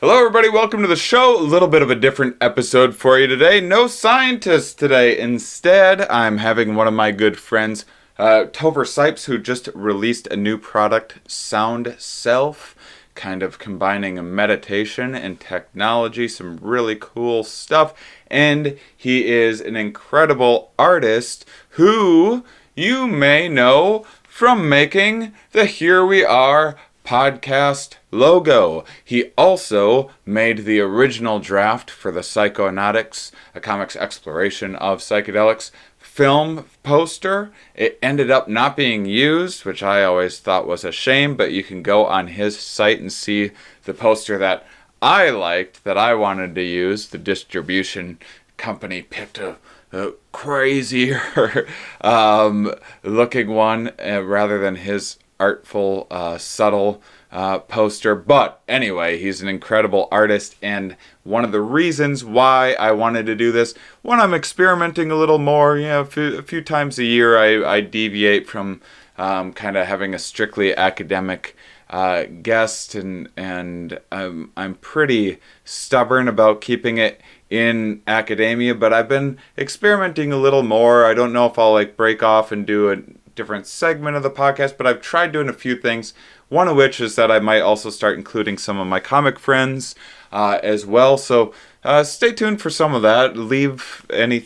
Hello, everybody. Welcome to the show. A little bit of a different episode for you today. No scientist today. Instead, I'm having one of my good friends, Topher Sipes, who just released a new product, SoundSelf, kind of combining meditation and technology, some really cool stuff. And he is an incredible artist who you may know from making the Here We Are podcast logo. He also made the original draft for the Psychonautics, a comics exploration of psychedelics film poster. It ended up not being used, which I always thought was a shame, but you can go on his site and see the poster that I liked, that I wanted to use. The distribution company picked a crazier looking one rather than his artful, subtle poster. But anyway, he's an incredible artist, and one of the reasons why I wanted to do this, when I'm experimenting a little more, a few times a year, I deviate from kind of having a strictly academic guest, and I'm pretty stubborn about keeping it in academia, but I've been experimenting a little more. I don't know if I'll break off and do a different segment of the podcast, but I've tried doing a few things, one of which is that I might also start including some of my comic friends as well. So stay tuned for some of that. Leave any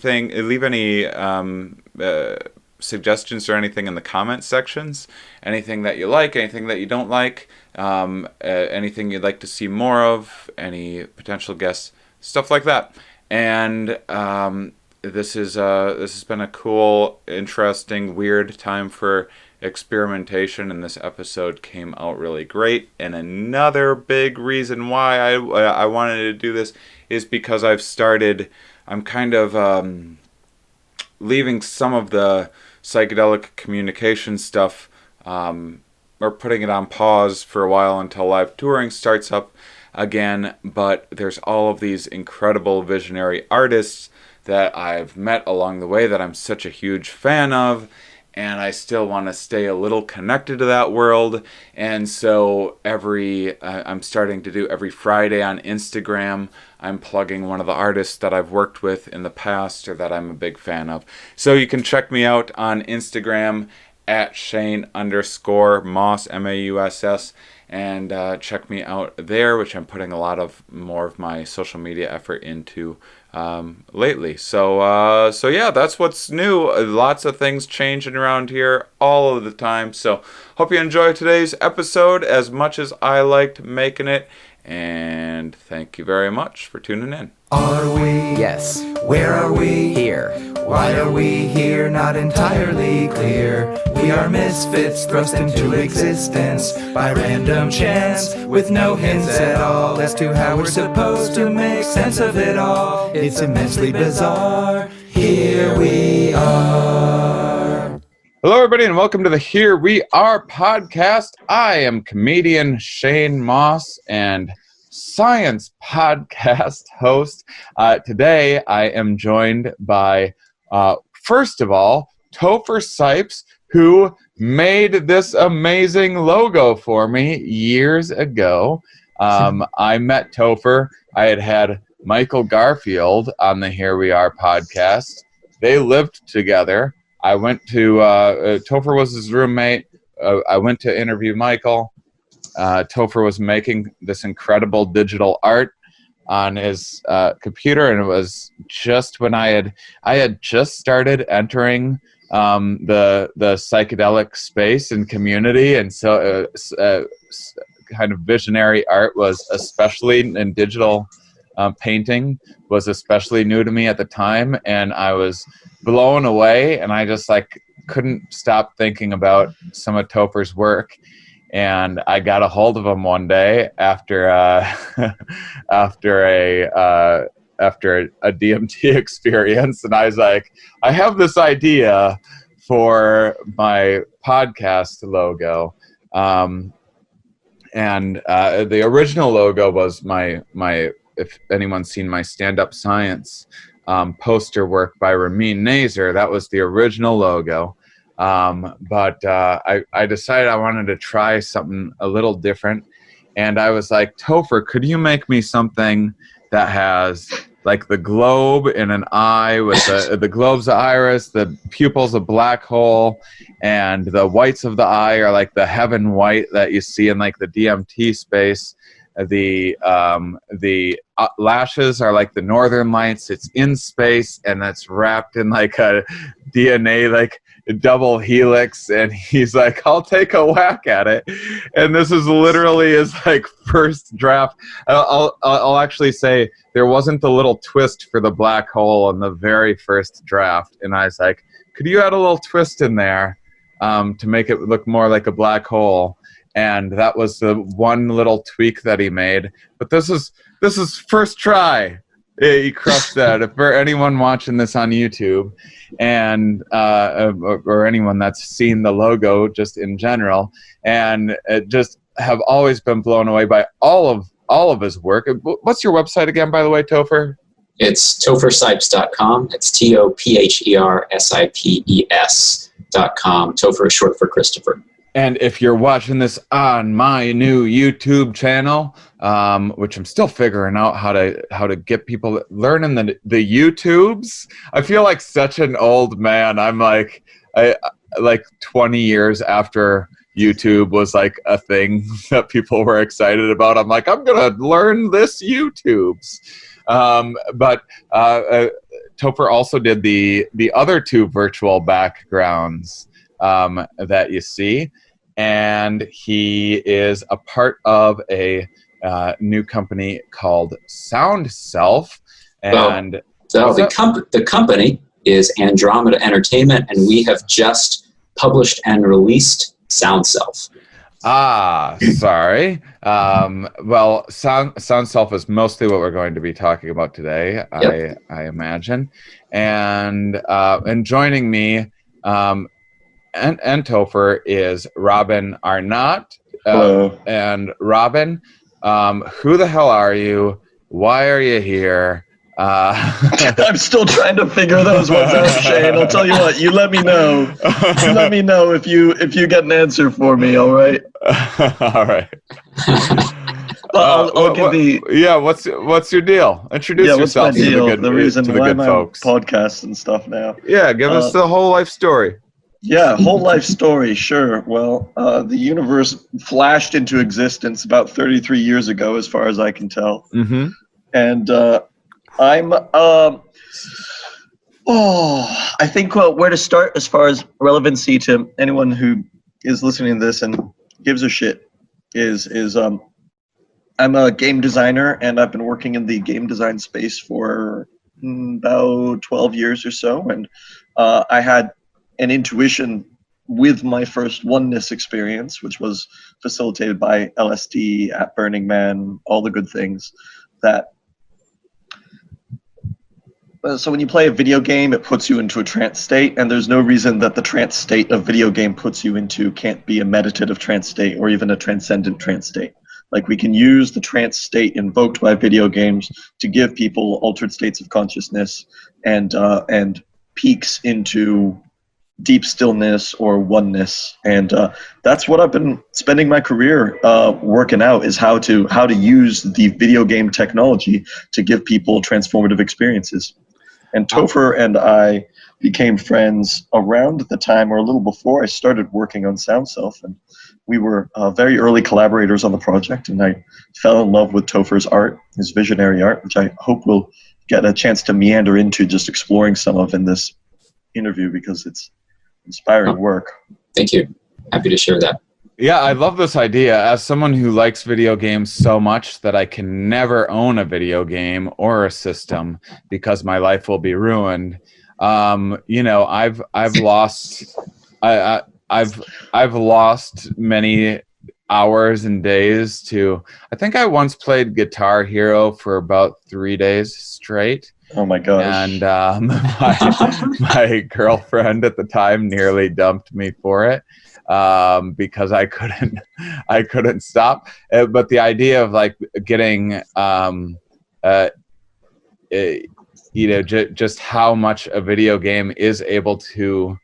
suggestions or anything in the comment sections. Anything that you like, anything that you don't like, anything you'd like to see more of, any potential guests, stuff like that. And this has been a cool, interesting, weird time for experimentation, and this episode came out really great. And another big reason why I wanted to do this is because I'm kind of leaving some of the psychedelic communication stuff, or putting it on pause for a while until live touring starts up again. But there's all of these incredible visionary artists that I've met along the way that I'm such a huge fan of, and I still want to stay a little connected to that world. And so I'm starting to do every Friday on Instagram, I'm plugging one of the artists that I've worked with in the past or that I'm a big fan of. So you can check me out on Instagram at Shane_Mauss, Mauss, and check me out there, which I'm putting a lot more of my social media effort into lately. So yeah, that's what's new. Lots of things changing around here all of the time. So hope you enjoy today's episode as much as I liked making it. And thank you very much for tuning in. Are we? Yes. Where are we? Here. Why are we here? Not entirely clear. We are misfits thrust into existence by random chance, with no hints at all as to how we're supposed to make sense of it all. It's immensely bizarre. Here we are. Hello, everybody, and welcome to the Here We Are podcast. I am comedian Shane Mauss and science podcast host. Today, I am joined by, first of all, Topher Sipes, who made this amazing logo for me years ago. I met Topher. I had Michael Garfield on the Here We Are podcast. They lived together. I went to, Topher was his roommate. I went to interview Michael. Topher was making this incredible digital art on his computer, and it was just when I had just started entering the psychedelic space and community, and so kind of visionary art was especially, and digital painting was especially new to me at the time, and I was blown away, and I just couldn't stop thinking about some of Topher's work. And I got a hold of him one day after after a DMT experience, and I was like, I have this idea for my podcast logo, and the original logo was my if anyone's seen my stand-up science poster work by 𝕻𝕗 𝕻𝕗, that was the original logo. But I decided I wanted to try something a little different, and I was like, Topher, could you make me something that has like the globe in an eye with the globe's the iris, the pupil's a black hole, and the whites of the eye are like the heaven white that you see in like the DMT space. The lashes are like the northern lights. It's in space and it's wrapped in like a DNA like double helix, and he's like, I'll take a whack at it. And this is literally his like first draft. I'll actually say there wasn't the little twist for the black hole in the very first draft, and I was like, could you add a little twist in there to make it look more like a black hole? And that was the one little tweak that he made. But this is first try. He crushed that. For anyone watching this on YouTube, and or anyone that's seen the logo just in general, and just have always been blown away by all of his work. What's your website again, by the way, Topher? It's tophersipes.com. It's TOPHERSIPES.com. Topher is short for Christopher. And if you're watching this on my new YouTube channel, which I'm still figuring out how to get people learning the YouTubes. I feel like such an old man. I'm like 20 years after YouTube was like a thing that people were excited about. I'm like, I'm gonna learn this YouTubes. But Topher also did the other two virtual backgrounds that you see. And he is a part of a new company called SoundSelf. And the company is Andromeda Entertainment, and we have just published and released SoundSelf. Sorry. Well, SoundSelf is mostly what we're going to be talking about today, yep. I imagine. And joining me and Topher is Robin Arnott. Hello. And Robin, who the hell are you? Why are you here? I'm still trying to figure those ones out, Shane. I'll tell you what. You let me know. Let me know if you get an answer for me. All right. All right. I'll give the. Yeah. What's your deal? Introduce yourself. What's my deal? The reason why I'm on folks. Podcasts and stuff now. Yeah. Give us the whole life story. Yeah, whole life story, sure. Well, the universe flashed into existence about 33 years ago, as far as I can tell. Mm-hmm. And I think where to start as far as relevancy to anyone who is listening to this and gives a shit is I'm a game designer, and I've been working in the game design space for about 12 years or so. And I had an intuition with my first oneness experience, which was facilitated by LSD, at Burning Man, all the good things. So when you play a video game, it puts you into a trance state, and there's no reason that the trance state a video game puts you into can't be a meditative trance state or even a transcendent trance state. Like, we can use the trance state invoked by video games to give people altered states of consciousness and peaks into deep stillness or oneness. And that's what I've been spending my career working out, is how to use the video game technology to give people transformative experiences. And Topher and I became friends around the time, or a little before, I started working on SoundSelf, and we were very early collaborators on the project, and I fell in love with Topher's art, his visionary art, which I hope we'll get a chance to meander into just exploring some of in this interview, because it's inspiring work. Thank you. Happy to share that. Yeah, I love this idea. As someone who likes video games so much that I can never own a video game or a system because my life will be ruined. I've lost I've lost many hours and days to. I think I once played Guitar Hero for about 3 days straight. Oh my gosh. And my girlfriend at the time nearly dumped me for it because I couldn't stop. But the idea of like getting just how much a video game is able to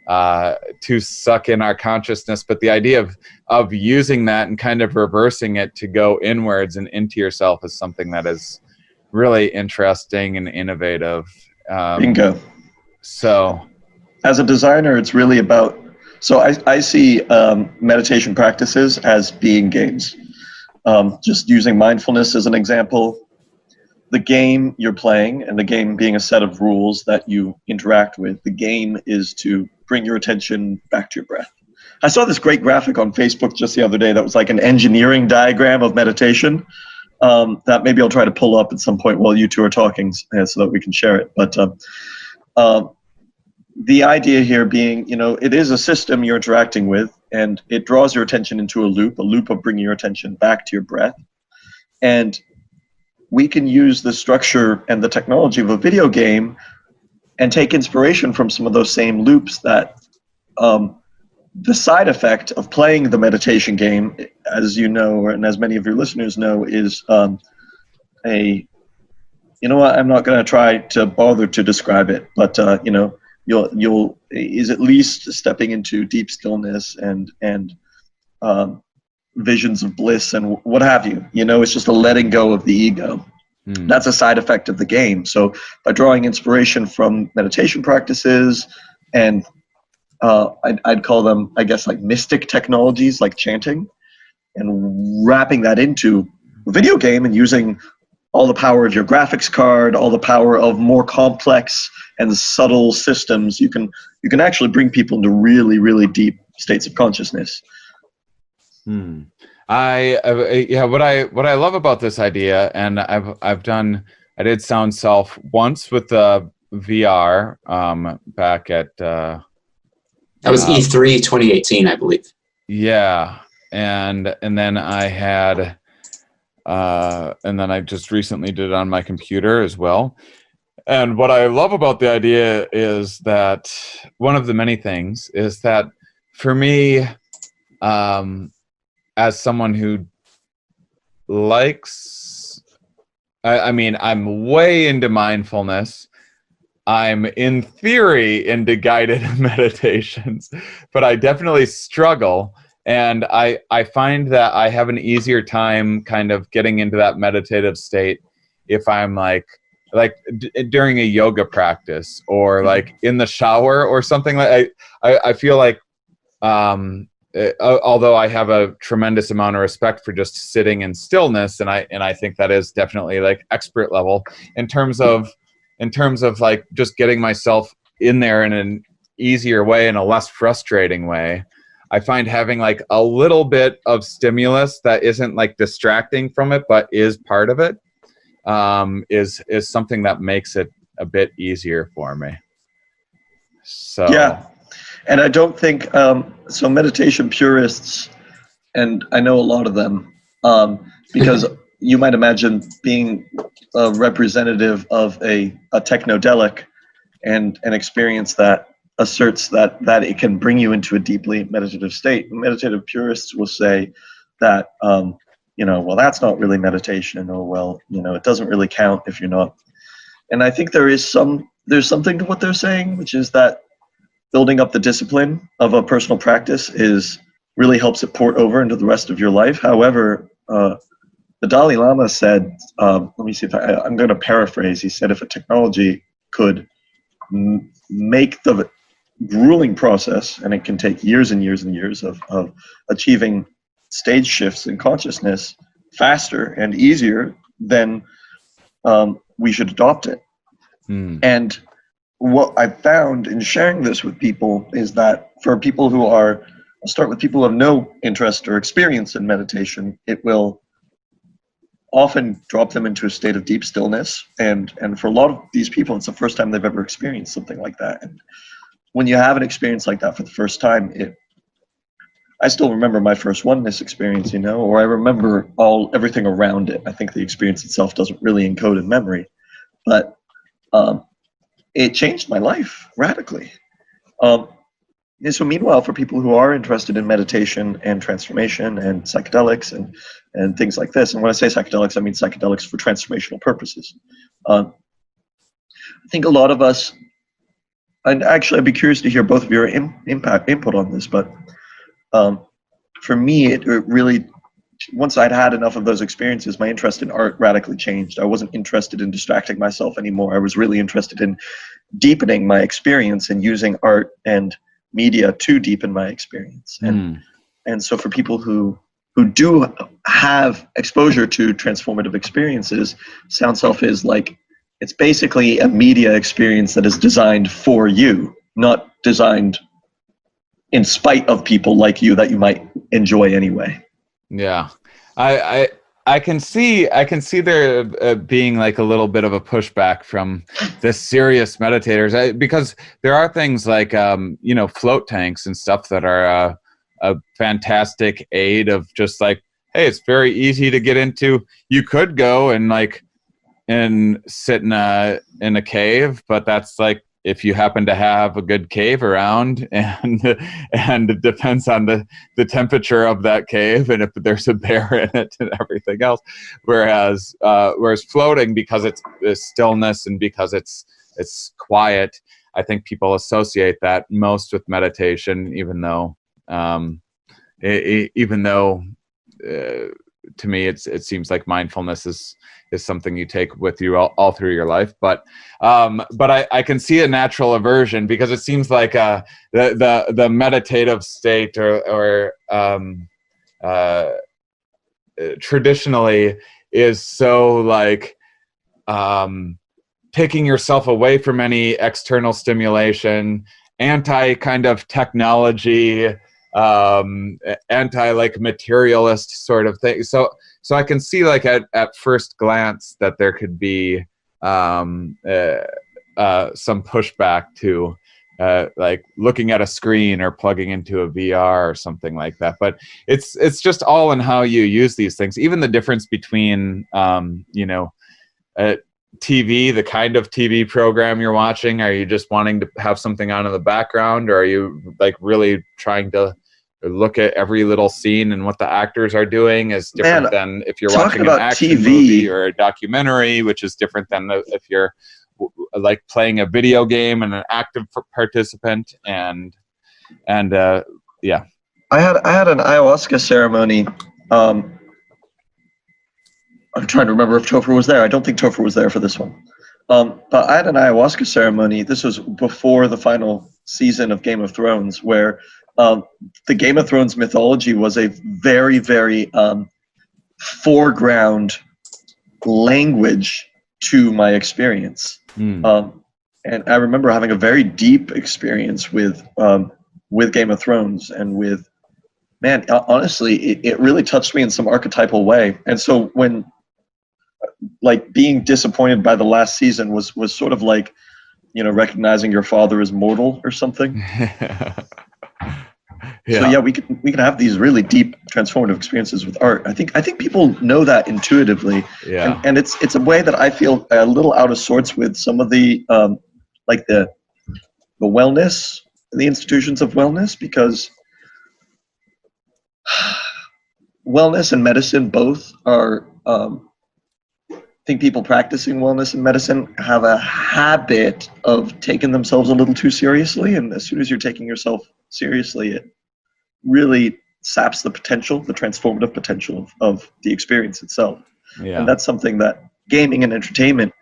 to suck in our consciousness, but the idea of using that and kind of reversing it to go inwards and into yourself is something that is really interesting and innovative. Bingo. So as a designer, it's really about, so I see meditation practices as being games. Just using mindfulness as an example, the game you're playing, and the game being a set of rules that you interact with, the game is to bring your attention back to your breath. I saw this great graphic on Facebook just the other day that was like an engineering diagram of meditation that maybe I'll try to pull up at some point while you two are talking so that we can share it. But the idea here being, it is a system you're interacting with, and it draws your attention into a loop of bringing your attention back to your breath. And we can use the structure and the technology of a video game and take inspiration from some of those same loops that the side effect of playing the meditation game, as you know, and as many of your listeners know, is I'm not going to try to bother to describe it, but you'll is at least stepping into deep stillness and visions of bliss and what have you. It's just a letting go of the ego. That's a side effect of the game. So by drawing inspiration from meditation practices and I'd call them, I guess, like mystic technologies like chanting, and wrapping that into a video game and using all the power of your graphics card, all the power of more complex and subtle systems, you can actually bring people into really, really deep states of consciousness. What I love about this idea, and I did SoundSelf once with the VR back at that was E3 2018, I believe. Yeah, and then I had and then I just recently did it on my computer as well. And what I love about the idea is that one of the many things is that for me, as someone who likes, I'm way into mindfulness. I'm in theory into guided meditations, but I definitely struggle. And I find that I have an easier time kind of getting into that meditative state if I'm like during a yoga practice or like in the shower or something. Like I feel like, although I have a tremendous amount of respect for just sitting in stillness, and I think that is definitely like expert level in terms of like just getting myself in there in an easier way, in a less frustrating way. I find having like a little bit of stimulus that isn't like distracting from it, but is part of it, is something that makes it a bit easier for me. So yeah, and I don't think so. Meditation purists, and I know a lot of them, because you might imagine being a representative of a technodelic and an experience that asserts that it can bring you into a deeply meditative state. Meditative purists will say that, well, that's not really meditation, or, well, it doesn't really count if you're not. And I think there's something to what they're saying, which is that building up the discipline of a personal practice really helps it port over into the rest of your life. However, the Dalai Lama said, let me see if I'm going to paraphrase. He said, if a technology could make the grueling process, and it can take years and years and years of achieving stage shifts in consciousness faster and easier, then we should adopt it. And what I've found in sharing this with people is that for people who I'll start with people who have no interest or experience in meditation, it will often drop them into a state of deep stillness. And for a lot of these people, it's the first time they've ever experienced something like that. And when you have an experience like that for the first time, I still remember my first oneness experience, or I remember everything around it. I think the experience itself doesn't really encode in memory, but it changed my life radically. And so meanwhile, for people who are interested in meditation and transformation and psychedelics and things like this, and when I say psychedelics, I mean psychedelics for transformational purposes. I think a lot of us And actually, I'd be curious to hear both of your input on this. But for me, it really, once I'd had enough of those experiences, my interest in art radically changed. I wasn't interested in distracting myself anymore. I was really interested in deepening my experience and using art and media to deepen my experience. And so for people who do have exposure to transformative experiences, SoundSelf is like, it's basically a media experience that is designed for you, not designed in spite of people like you that you might enjoy anyway. Yeah, I can see there being like a little bit of a pushback from the serious meditators, because there are things like float tanks and stuff that are a fantastic aid of just like, hey, it's very easy to get into. You could go and sit in a cave, but that's like if you happen to have a good cave around, and it depends on the temperature of that cave and if there's a bear in it and everything else. Whereas floating, because it's stillness and because it's quiet, I think people associate that most with meditation, even though to me it seems like mindfulness is something you take with you all through your life. But I can see a natural aversion, because it seems like the meditative state or traditionally is so like taking yourself away from any external stimulation, anti kind of technology, anti like materialist sort of thing. So I can see like at first glance that there could be some pushback to like looking at a screen or plugging into a VR or something like that. But it's just all in how you use these things. Even the difference between TV, the kind of TV program you're watching. Are you just wanting to have something on in the background, or are you like really trying to look at every little scene and what the actors are doing is different than if you're watching an action movie or a documentary, which is different than if you're like playing a video game and an active participant. And yeah. I had an ayahuasca ceremony. I'm trying to remember if Topher was there. I don't think Topher was there for this one. But I had an ayahuasca ceremony. This was before the final season of Game of Thrones, where the Game of Thrones mythology was a very, very foreground language to my experience. And I remember having a very deep experience with Game of Thrones, and with, man, honestly, it really touched me in some archetypal way. And so when, like, being disappointed by the last season was sort of like, recognizing your father is mortal or something. Yeah. So yeah, we can have these really deep transformative experiences with art. I think people know that intuitively. Yeah. And it's a way that I feel a little out of sorts with some of the like the wellness, the institutions of wellness, because wellness and medicine both are I think people practicing wellness and medicine have a habit of taking themselves a little too seriously, and as soon as you're taking yourself seriously, it really saps the potential, the transformative potential of the experience itself. Yeah. And that's something that gaming and entertainment,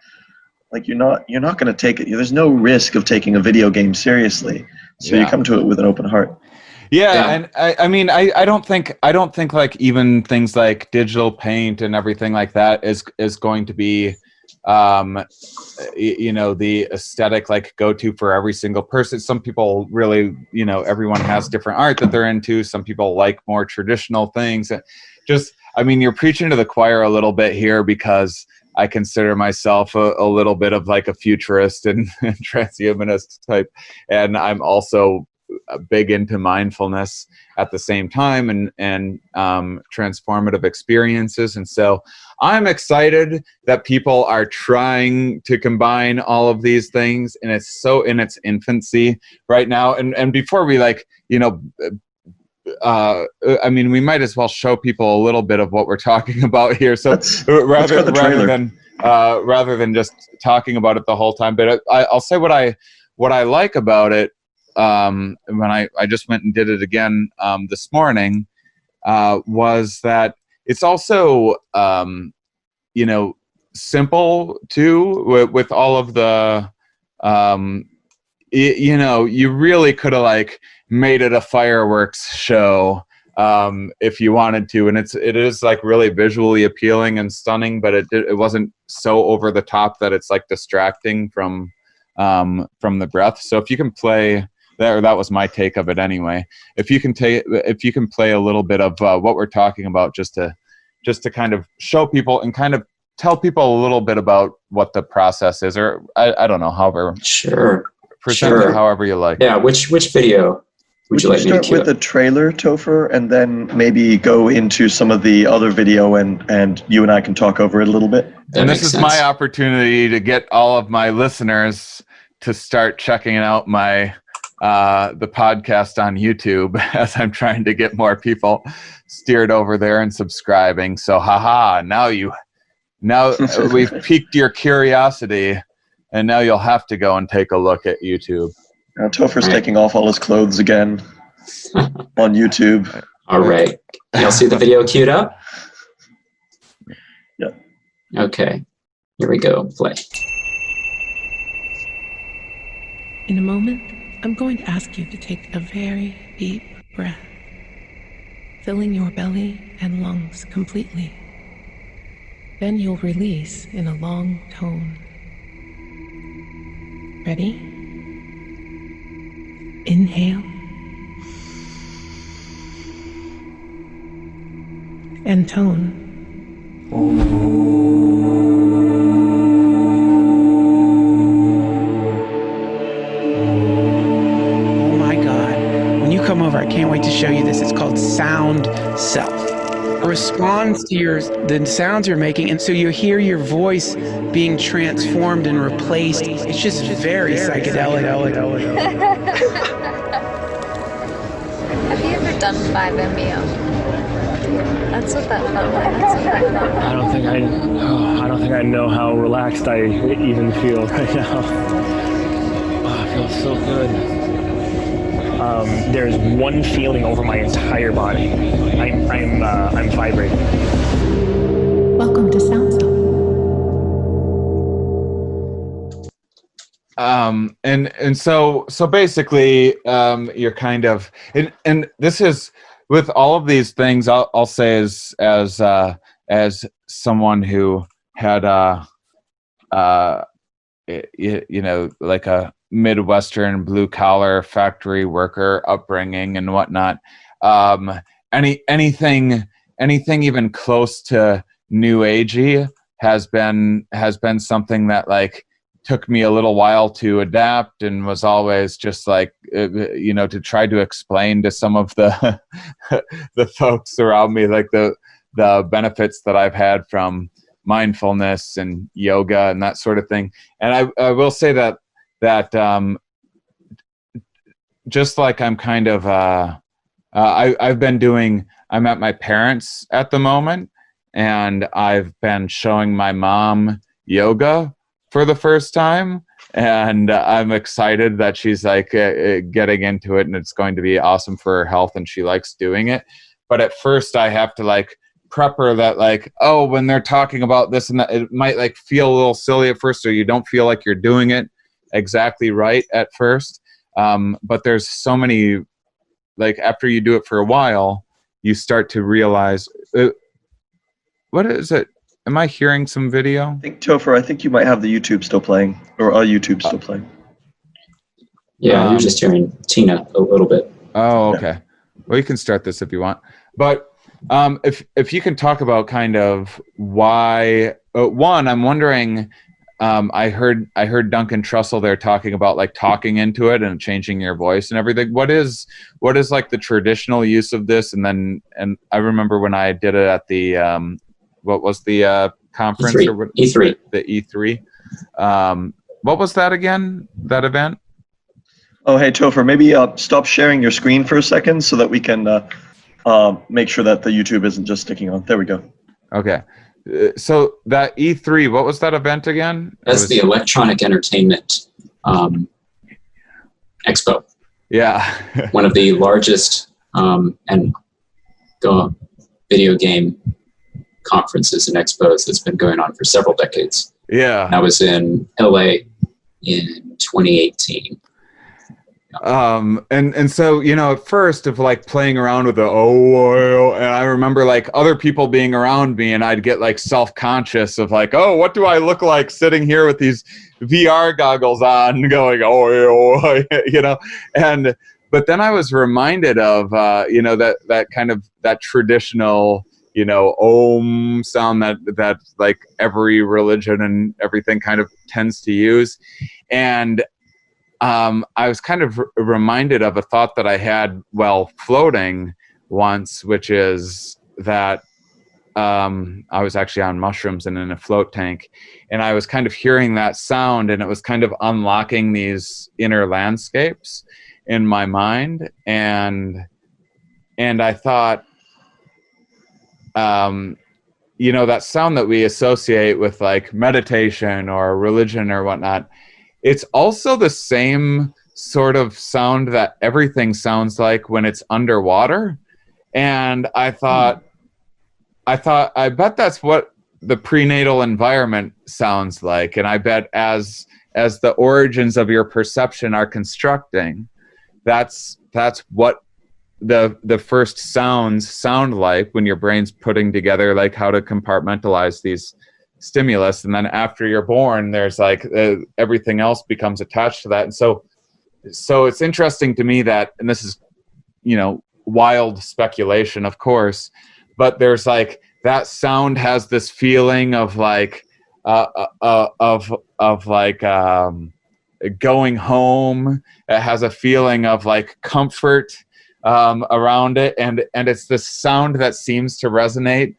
like, you're not going to take it. There's no risk of taking a video game seriously, so you come to it with an open heart. Yeah, and I mean, I don't think like even things like digital paint and everything like that is going to be, the aesthetic like go-to for every single person. Some people really, everyone has different art that they're into. Some people like more traditional things. I mean, you're preaching to the choir a little bit here, because I consider myself a little bit of like a futurist and transhumanist type, and I'm also big into mindfulness at the same time, and transformative experiences. And so I'm excited that people are trying to combine all of these things, and it's so in its infancy right now. And before we I mean, we might as well show people a little bit of what we're talking about here. So rather than just talking about it the whole time, but I'll say what I what I like about it, when I just went and did it again this morning, was that it's also, you know, simple too, with all of the, you know, you really could have like made it a fireworks show if you wanted to, and it is like really visually appealing and stunning, but it wasn't so over the top that it's like distracting from the breath. So if you can play that was my take of it anyway. If you can play a little bit of what we're talking about, just to kind of show people and kind of tell people a little bit about what the process is, or I don't know, however. Sure. Present it however you like. Yeah. Which video would you like me to start with the trailer, Topher, and then maybe go into some of the other video, and you and I can talk over it a little bit? And this is my opportunity to get all of my listeners to start checking out my the podcast on YouTube, as I'm trying to get more people steered over there and subscribing. So haha, now we've piqued your curiosity, and now you'll have to go and take a look at YouTube. Now Topher's taking off all his clothes again on YouTube. All right. Y'all see the video queued up? Yeah. Okay. Here we go. Play. In a moment, I'm going to ask you to take a very deep breath, filling your belly and lungs completely. Then you'll release in a long tone. Ready? Inhale. And tone. Oh my God. When you come over, I can't wait to show you this. It's called SoundSelf. It responds to the sounds you're making, and so you hear your voice being transformed and replaced. It's just very psychedelic. Have you ever done 5-MeO? That's what that felt like. I don't think I know how relaxed I even feel right now. Oh, I feel so good. There's one feeling over my entire body. I'm vibrating. Welcome to SoundSelf. And so basically, you're kind of, and this is, with all of these things, I'll say as someone who had you know, like a Midwestern blue collar factory worker upbringing and whatnot, anything even close to new agey has been something that like took me a little while to adapt, and was always just like, you know, to try to explain to some of the the folks around me, like the benefits that I've had from mindfulness and yoga and that sort of thing. And I will say that just like I'm kind of I'm at my parents' at the moment, and I've been showing my mom yoga for the first time, and I'm excited that she's like getting into it, and it's going to be awesome for her health, and she likes doing it. But at first I have to like prep her that like, oh, when they're talking about this and that, it might like feel a little silly at first, or you don't feel like you're doing it exactly right at first. But there's so many, like after you do it for a while, you start to realize, what is it? Am I hearing some video? I think, Topher, I think you might have the YouTube still playing, or a YouTube still playing. Yeah, you're just hearing Tina a little bit. Oh, okay. Well, you can start this if you want. But if you can talk about kind of why, one, I'm wondering, I heard Duncan Trussell there talking about like talking into it and changing your voice and everything. What is like the traditional use of this? And I remember when I did it at the what was the conference? E3. Or what, E3. The E3. What was that again? That event? Oh, hey, Topher, maybe stop sharing your screen for a second so that we can make sure that the YouTube isn't just sticking on. There we go. Okay. So that E3, what was that event again? That's the Electronic Entertainment Expo, Yeah. one of the largest video game conferences and expos that's been going on for several decades. Yeah. I was in LA in 2018. And so, you know, at first of like playing around with the and I remember like other people being around me, and I'd get like self-conscious of like, oh, what do I look like sitting here with these VR goggles on going, you know, but then I was reminded of, you know, that kind of that traditional, you know, Om sound that like every religion and everything kind of tends to use. And I was kind of reminded of a thought that I had while floating once, which is that I was actually on mushrooms and in a float tank, and I was kind of hearing that sound, and it was kind of unlocking these inner landscapes in my mind. And I thought, you know, that sound that we associate with like meditation or religion or whatnot, it's also the same sort of sound that everything sounds like when it's underwater. And I thought, I bet that's what the prenatal environment sounds like. And I bet as the origins of your perception are constructing, that's what the first sounds sound like when your brain's putting together like how to compartmentalize these stimulus. And then after you're born, there's like everything else becomes attached to that. And so it's interesting to me that, and this is, you know, wild speculation, of course, but there's like that sound has this feeling of like going home. It has a feeling of like comfort around it, and it's this sound that seems to resonate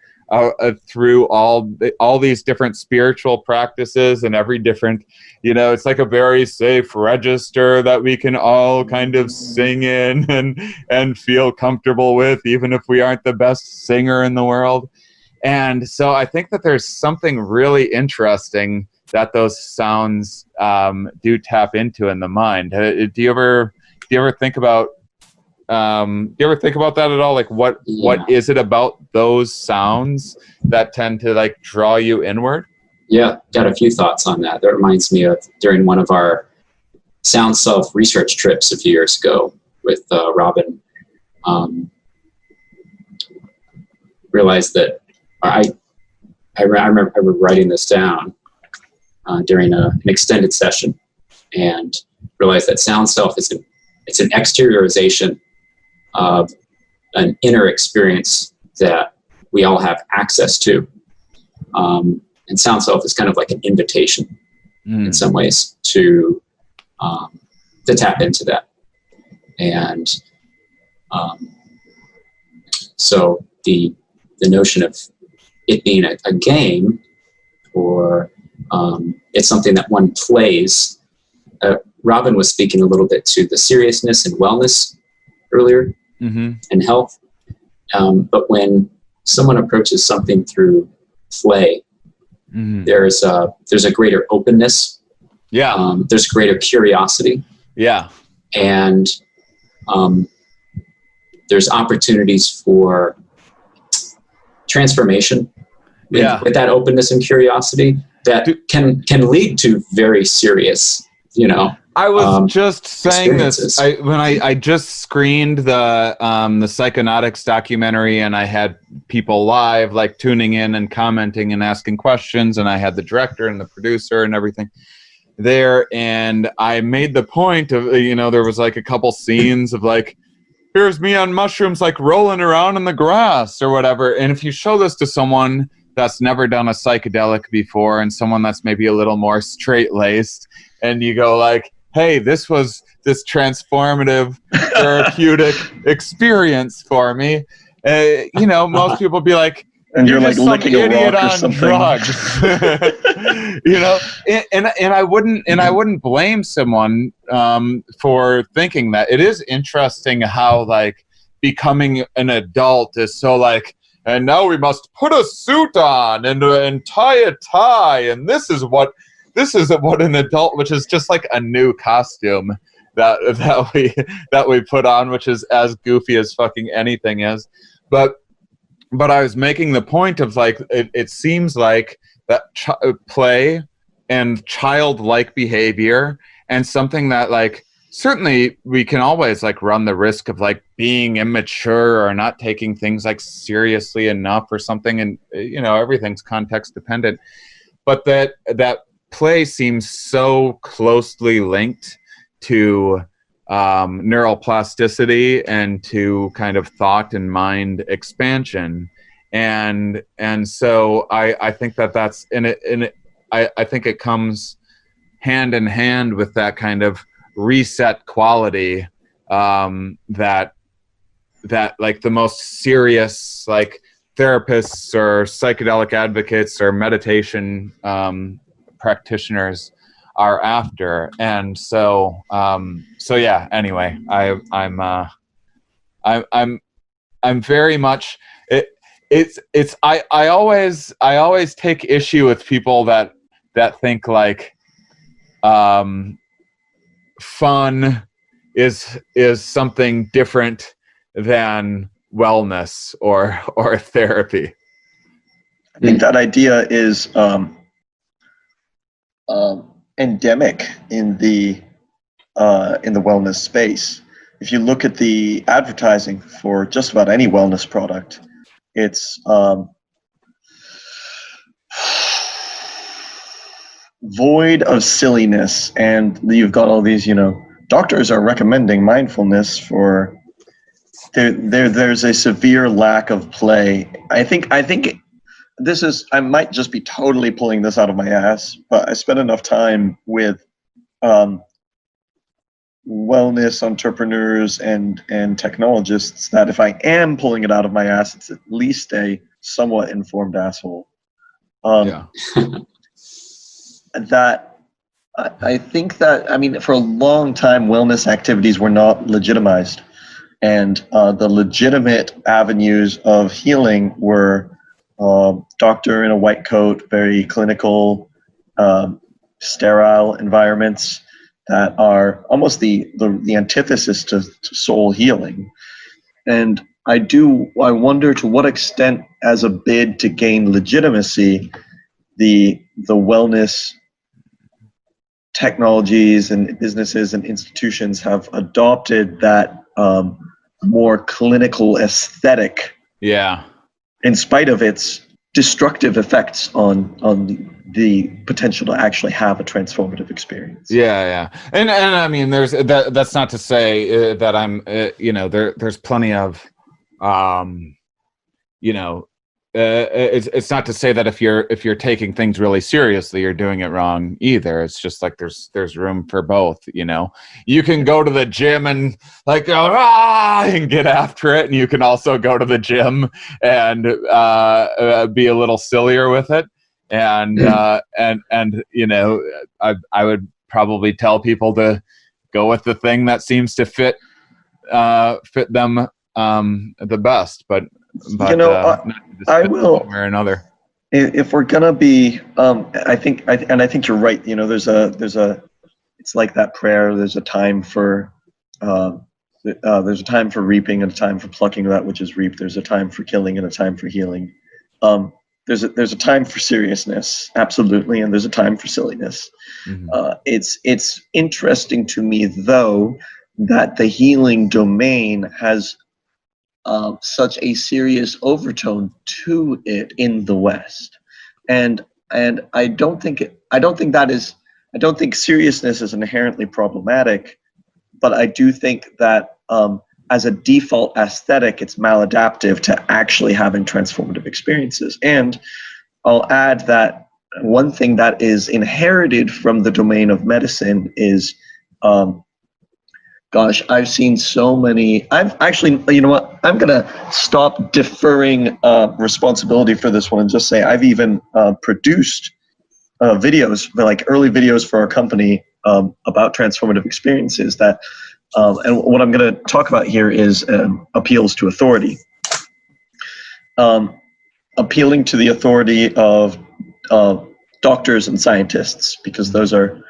through all these different spiritual practices and every different, you know, it's like a very safe register that we can all kind of sing in and feel comfortable with, even if we aren't the best singer in the world. And so I think that there's something really interesting that those sounds do tap into in the mind. Do you ever think about that at all? Like what is it about those sounds that tend to like draw you inward? Yeah, got a few thoughts on that. That reminds me of during one of our SoundSelf research trips a few years ago with Robin. Realized that I remember writing this down during an extended session, and realized that SoundSelf it's an exteriorization of an inner experience that we all have access to. And SoundSelf is kind of like an invitation in some ways to tap into that. And so the notion of it being a game, or it's something that one plays. Robin was speaking a little bit to the seriousness and wellness earlier, and health. But when someone approaches something through play, there's a greater openness. Yeah. There's greater curiosity. Yeah. And there's opportunities for transformation with that openness and curiosity that can lead to very serious, you know. I was just saying this when I just screened the Psychonautics documentary, and I had people live like tuning in and commenting and asking questions, and I had the director and the producer and everything there, and I made the point of, you know, there was like a couple scenes of like, here's me on mushrooms like rolling around in the grass or whatever, and if you show this to someone that's never done a psychedelic before and someone that's maybe a little more straight-laced, and you go like, hey, this was this transformative therapeutic experience for me. You know, most people be like, and you're like some licking a idiot rock or on something. drugs. You know, and I wouldn't blame someone for thinking that. It is interesting how like becoming an adult is so like, and now we must put a suit on and tie a tie, and this is what an adult, which is just like a new costume, that we put on, which is as goofy as fucking anything is. But I was making the point of like it seems like that play and childlike behavior, and something that like certainly we can always like run the risk of like being immature or not taking things like seriously enough or something, and you know, everything's context dependent, but that play seems so closely linked to neural plasticity and to kind of thought and mind expansion, and so I think that's I think it comes hand in hand with that kind of reset quality that like the most serious like therapists or psychedelic advocates or meditation practitioners are after. And so yeah, anyway, I'm very much I always take issue with people that think like fun is something different than wellness or therapy. I think that idea is endemic in the wellness space. If you look at the advertising for just about any wellness product, it's void of silliness, and you've got all these, you know, doctors are recommending mindfulness for there's a severe lack of play. I think this is, I might just be totally pulling this out of my ass, but I spent enough time with wellness entrepreneurs and technologists that if I am pulling it out of my ass, it's at least a somewhat informed asshole. That I think that, I mean, for a long time, wellness activities were not legitimized, and the legitimate avenues of healing were doctor in a white coat, very clinical, sterile environments that are almost the antithesis to soul healing. And I wonder to what extent, as a bid to gain legitimacy, the wellness technologies and businesses and institutions have adopted that more clinical aesthetic, in spite of its destructive effects on the potential to actually have a transformative experience. And I mean, there's that's not to say that I'm you know, there's plenty of you know, it's not to say that if you're taking things really seriously, you're doing it wrong either. It's just like there's room for both. You know, you can go to the gym and like go and get after it, and you can also go to the gym and be a little sillier with it. And you know, I would probably tell people to go with the thing that seems to fit them the best, but you know, I will. One way or another. If we're gonna be, I think you're right. You know, there's a, it's like that prayer. There's a time for, there's a time for reaping and a time for plucking that which is reaped. There's a time for killing and a time for healing. There's a time for seriousness, absolutely, and there's a time for silliness. Mm-hmm. It's interesting to me though that the healing domain has such a serious overtone to it in the West, and I don't think seriousness is inherently problematic, but I do think that as a default aesthetic, it's maladaptive to actually having transformative experiences. And I'll add that one thing that is inherited from the domain of medicine is gosh, I've seen so many. I've actually, you know what? I'm going to stop deferring responsibility for this one and just say I've even produced videos, like early videos for our company about transformative experiences that, and what I'm going to talk about here is appeals to authority. Appealing to the authority of doctors and scientists, because those are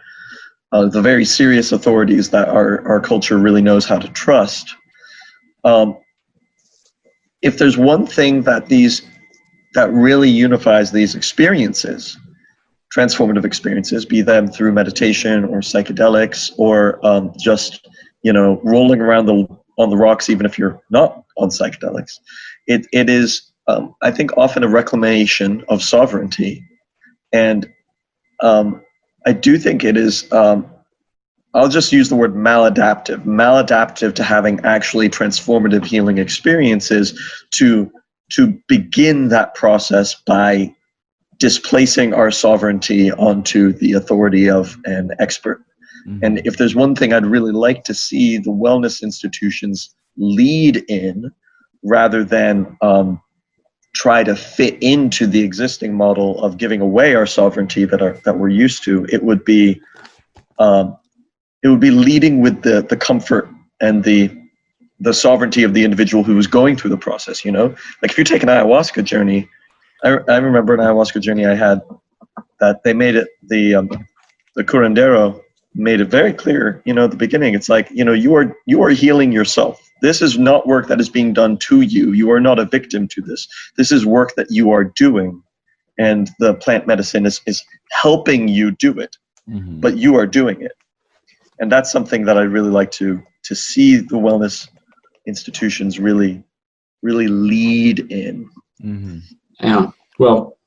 the very serious authorities that our culture really knows how to trust. If there's one thing that really unifies these experiences, transformative experiences, be them through meditation or psychedelics or just rolling around on the rocks, even if you're not on psychedelics, it is I think often a reclamation of sovereignty, and I do think it is. I'll just use the word maladaptive to having actually transformative healing experiences to begin that process by displacing our sovereignty onto the authority of an expert. Mm-hmm. And if there's one thing I'd really like to see the wellness institutions lead in, rather than try to fit into the existing model of giving away our sovereignty that we're used to, it would be leading with the comfort and the sovereignty of the individual who was going through the process. Like if you take an ayahuasca journey, I remember an ayahuasca journey I had that they made it, the curandero made it very clear, at the beginning. It's like, you are healing yourself. This is not work that is being done to you. You are not a victim to this. This is work that you are doing, and the plant medicine is helping you do it, mm-hmm. but you are doing it. And that's something that I'd really like to see the wellness institutions really lead in. Mm-hmm. Yeah. Well,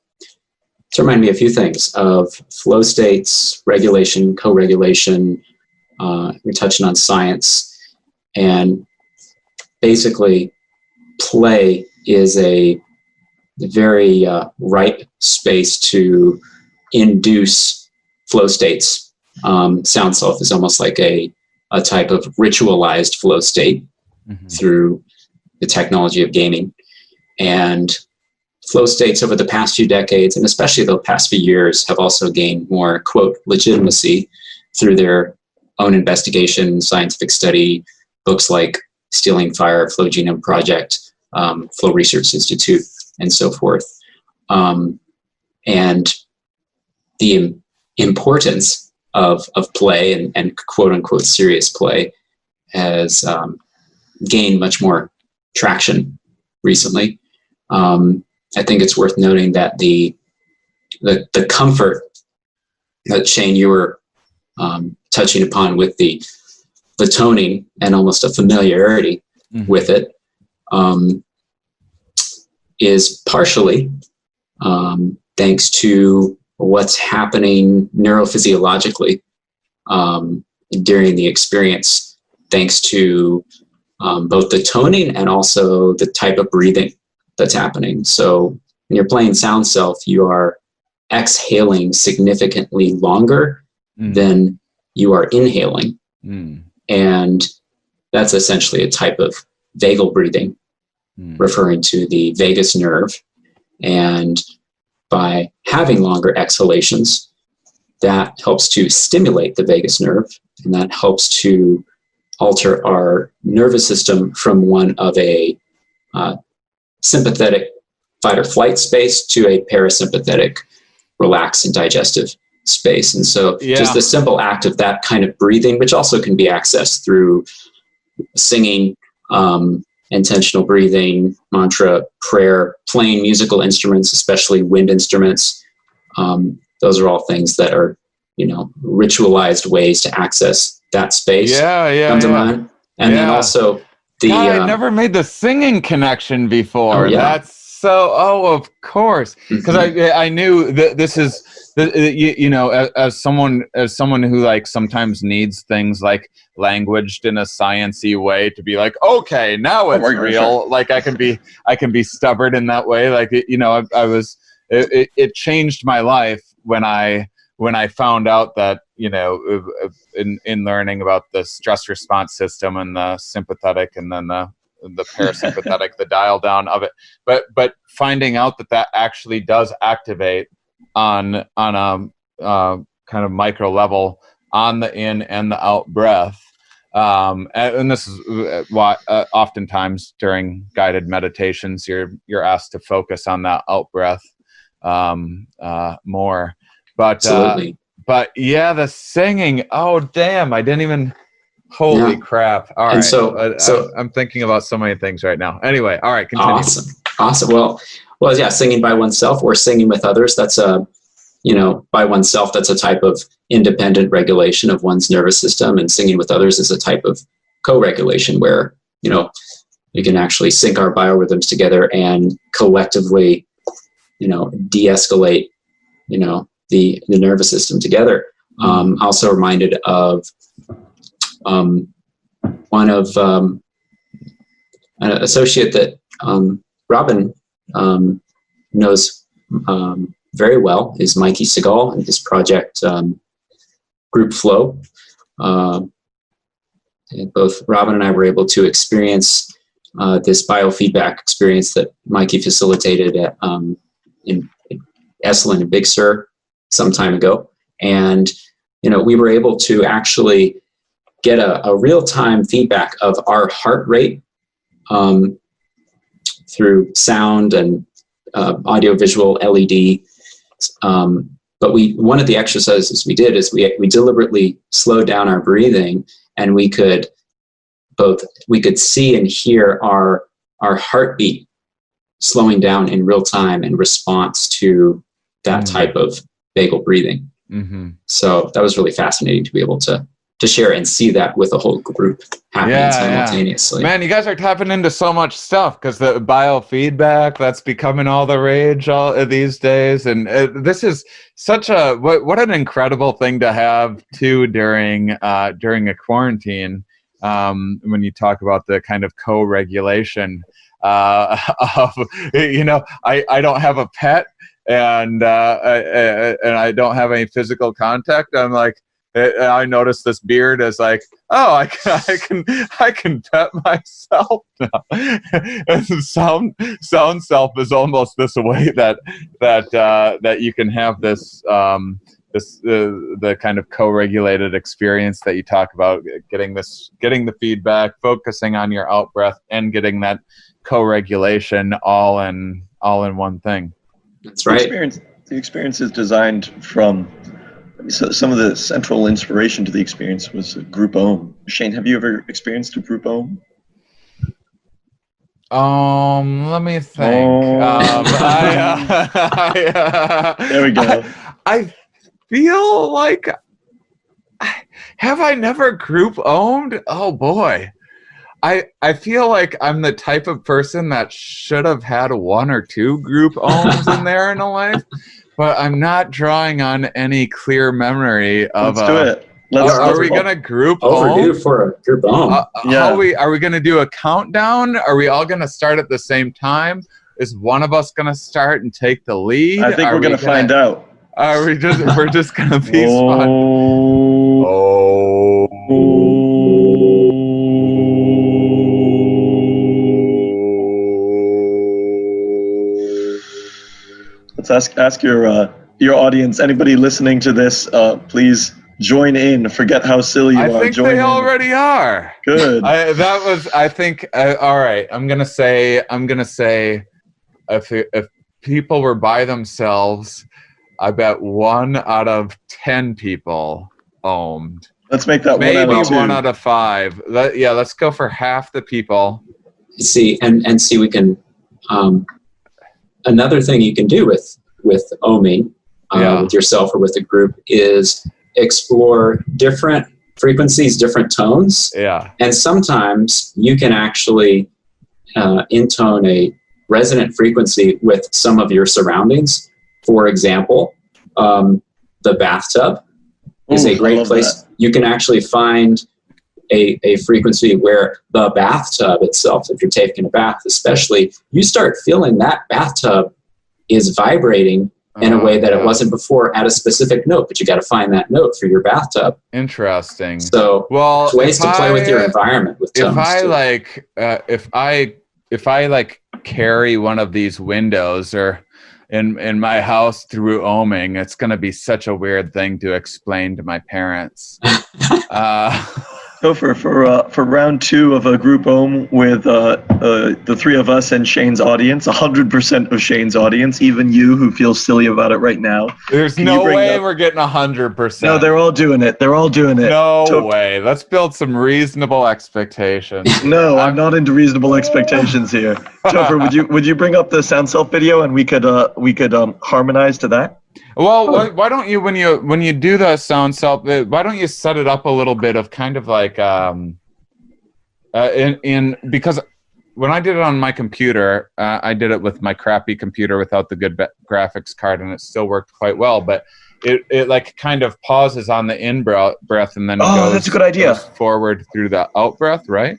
it's reminded me of a few things of flow states, regulation, co-regulation. We're touching on science, and basically play is a very ripe space to induce flow states. SoundSelf is almost like a type of ritualized flow state, mm-hmm. through the technology of gaming. And flow states over the past few decades, and especially the past few years, have also gained more, quote, legitimacy through their own investigation, scientific study, books like Stealing Fire, Flow Genome Project, Flow Research Institute, and so forth. And the importance of play and quote unquote serious play has gained much more traction recently. I think it's worth noting that the comfort that, Shane, you were touching upon with the toning and almost a familiarity, mm-hmm. with it, is partially thanks to what's happening neurophysiologically during the experience, thanks to both the toning and also the type of breathing that's happening. So when you're playing SoundSelf, you are exhaling significantly longer than you are inhaling. And that's essentially a type of vagal breathing, referring to the vagus nerve. And by having longer exhalations, that helps to stimulate the vagus nerve, and that helps to alter our nervous system from one of a sympathetic fight or flight space to a parasympathetic relaxed and digestive space. And so just the simple act of that kind of breathing, which also can be accessed through singing, intentional breathing, mantra, prayer, playing musical instruments, especially wind instruments. Those are all things that are, ritualized ways to access that space. Come to mind. And then also I never made the singing connection before. That's so, of course. Because I knew that this is, as someone who like sometimes needs things like languaged in a sciencey way to be like, okay, now it's real. Like I can be stubborn in that way. Like, it changed my life when I found out that, in learning about the stress response system and the sympathetic and then the parasympathetic, the dial down of it, but finding out that actually does activate on a kind of micro level on the in and the out breath. And this is why oftentimes during guided meditations, you're asked to focus on that out breath more. But absolutely. But yeah, the singing. Oh damn! I didn't even. Holy crap! All right. And so I'm thinking about so many things right now. Anyway, all right, continue. Awesome. Well, yeah, singing by oneself or singing with others. That's by oneself. That's a type of independent regulation of one's nervous system, and singing with others is a type of co-regulation where you can actually sync our biorhythms together and collectively, de-escalate, the nervous system together. Also reminded of one of an associate that Robin knows very well is Mikey Segal and his project Group Flow. And both Robin and I were able to experience this biofeedback experience that Mikey facilitated at, in 𝐂𝐨𝐦𝐦𝐻 and 𝕁𝕐𝕗𝐫𝐞 some time ago. And, we were able to actually get a real-time feedback of our heart rate through sound and audiovisual LED. But one of the exercises we did is we deliberately slowed down our breathing, and we could see and hear our heartbeat slowing down in real time in response to that type of vagal breathing. So that was really fascinating to be able to share and see that with a whole group happening simultaneously. Man, you guys are tapping into so much stuff because the biofeedback, that's becoming all the rage these days. And this is such a, what an incredible thing to have too during a quarantine. When you talk about the kind of co-regulation of, I don't have a pet, and I don't have any physical contact. I'm like, I noticed this beard as like, oh, I can pet myself now. And SoundSelf is almost this way that you can have this the kind of co-regulated experience that you talk about, getting the feedback, focusing on your out breath, and getting that co-regulation all in one thing. That's right. The experience is designed from. So some of the central inspiration to the experience was Group Ohm. Shane, have you ever experienced a Group Ohm? Let me think. There we go. I feel like, have I never group owned? Oh boy. I feel like I'm the type of person that should have had 1 or 2 group ohms in there in a life, but I'm not drawing on any clear memory of. Let's do it. Are we gonna group overdue for a group ohm? Are we gonna do a countdown? Are we all gonna start at the same time? Is one of us gonna start and take the lead? I think we're gonna find out. Are we just? We're just gonna be spot. Let's ask your audience. Anybody listening to this, please join in. Forget how silly you are. I think they already are. Good. I think. All right. I'm gonna say. If people were by themselves, I bet 1 out of 10 people ohmed. Let's make that maybe 1 out of 2. 1 out of 5. Let's go for half the people. See, and see, we can. Another thing you can do with ohming with yourself or with a group is explore different frequencies, different tones. Yeah. And sometimes you can actually intone a resonant frequency with some of your surroundings. For example, the bathtub is a great place. You can actually find a frequency where the bathtub itself, if you're taking a bath especially, you start feeling that bathtub is vibrating in a way that it wasn't before at a specific note, but you got to find that note for your bathtub. Interesting. So ways to play with your environment with tones. If I like carry one of these windows or in my house through ohming, it's going to be such a weird thing to explain to my parents. Topher, for round 2 of a group home with the 3 of us and Shane's audience, 100% of Shane's audience, even you who feels silly about it right now. There's no way we're getting 100%. No, they're all doing it. They're all doing it. No way. Let's build some reasonable expectations. No, I'm not into reasonable expectations here. Topher, would you bring up the SoundSelf video and we could harmonize to that? Well, why don't you when you do the SoundSelf, why don't you set it up a little bit of kind of like because when I did it on my computer, I did it with my crappy computer without the good graphics card, and it still worked quite well. But it like kind of pauses on the in breath and then that's a good idea. Goes forward through the out breath, right?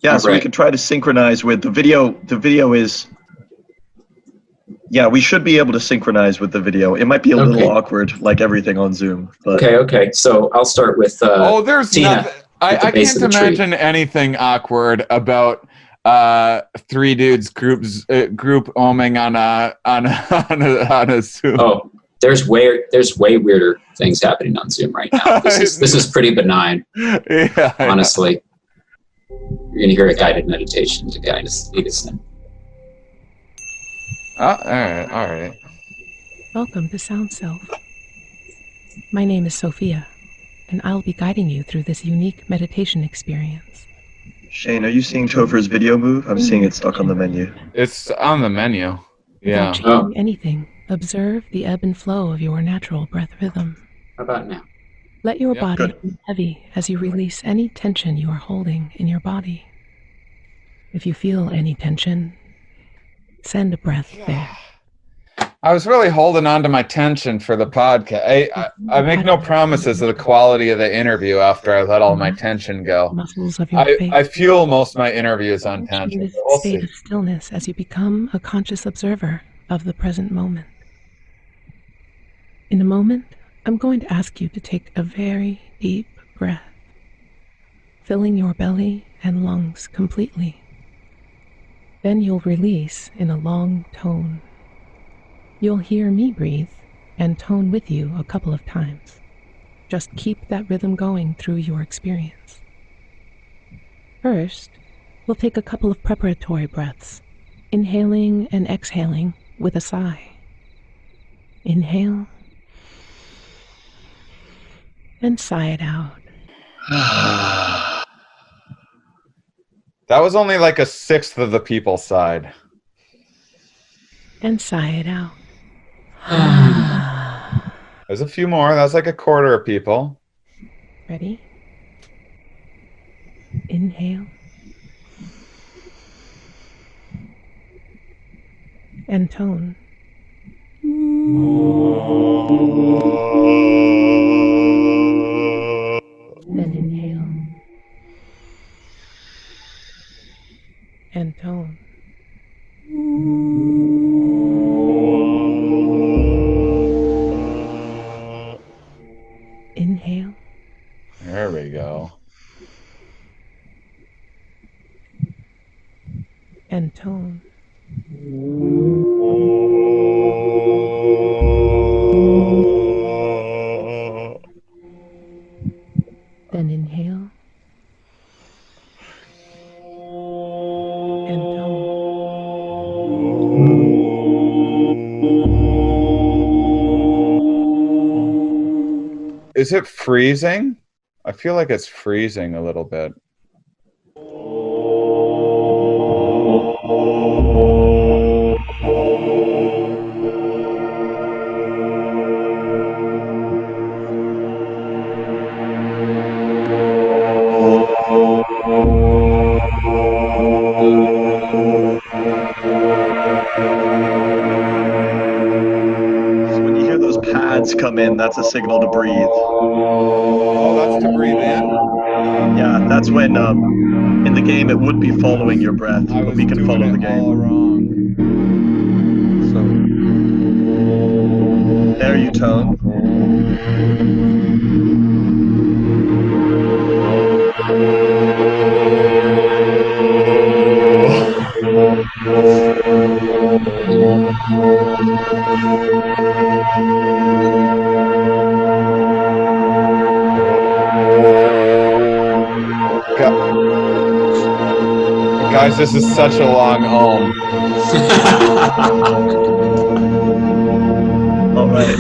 Yeah, so we can try to synchronize with the video. The video is. Yeah, we should be able to synchronize with the video. It might be a little awkward, like everything on Zoom. But. Okay. So I'll start with. There's Tina nothing. I can't imagine anything awkward about 3 dudes group oming on a Zoom. Oh, there's way weirder things happening on Zoom right now. This is pretty benign. Yeah, honestly. You're gonna hear a guided meditation to guide us, lead us in. All right. Welcome to SoundSelf. My name is Sophia, and I'll be guiding you through this unique meditation experience. Shane, are you seeing Topher's video move? I'm seeing it stuck on the menu. It's on the menu. Yeah. Without changing anything, observe the ebb and flow of your natural breath rhythm. How about now? Let your body be heavy as you release any tension you are holding in your body. If you feel any tension, send a breath there. I was really holding on to my tension for the podcast. I make no promises of the quality of the interview after I let all my tension go. Muscles of your face. I fuel most of my interviews on tension. This state of stillness as you become a conscious observer of the present moment. In a moment, I'm going to ask you to take a very deep breath, filling your belly and lungs completely. Then you'll release in a long tone. You'll hear me breathe and tone with you a couple of times. Just keep that rhythm going through your experience. First, we'll take a couple of preparatory breaths, inhaling and exhaling with a sigh. Inhale and sigh it out. That was only like 1/6 of the people side. And sigh it out. There's a few more. That's like 1/4 of people. Ready? Inhale. And tone. Then inhale. And tone. Inhale. There we go. And tone. Then inhale. And tone. Is it freezing? I feel like it's freezing a little bit. When you hear those pads come in, that's a signal to breathe. Oh, that's to breathe in? Yeah, that's when in the game it would be following your breath, but we can follow the game. All wrong. So there you tone. Guys, this is such a long home. All right.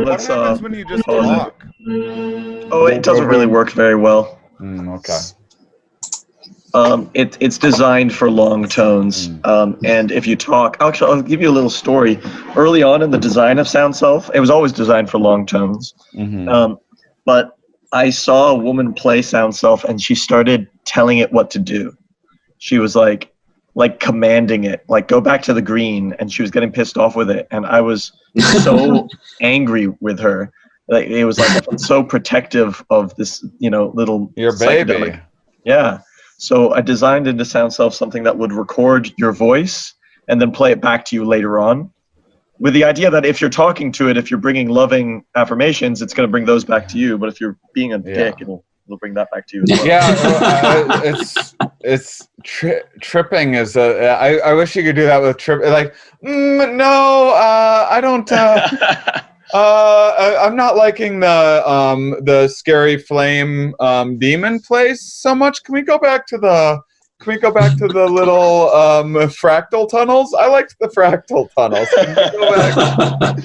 What happens when you just pause it. talk? Oh, it doesn't really work very well. Okay. It's designed for long tones, and if you talk, actually, I'll give you a little story. Early on in the design of SoundSelf, it was always designed for long tones, but I saw a woman play SoundSelf, and she started telling it what to do. She was like commanding it, like go back to the green, and she was getting pissed off with it, and I was so angry with her. Like it was like so protective of this, little your baby. Psychedelic. Yeah. So I designed into SoundSelf something that would record your voice and then play it back to you later on, with the idea that if you're talking to it, if you're bringing loving affirmations, it's going to bring those back to you. But if you're being a dick, it'll bring that back to you as well. Yeah, tripping is I wish you could do that with trip. Like, no, I don't. I'm not liking the scary flame demon place so much. Can we go back to the little fractal tunnels? I liked the fractal tunnels. Can we go back?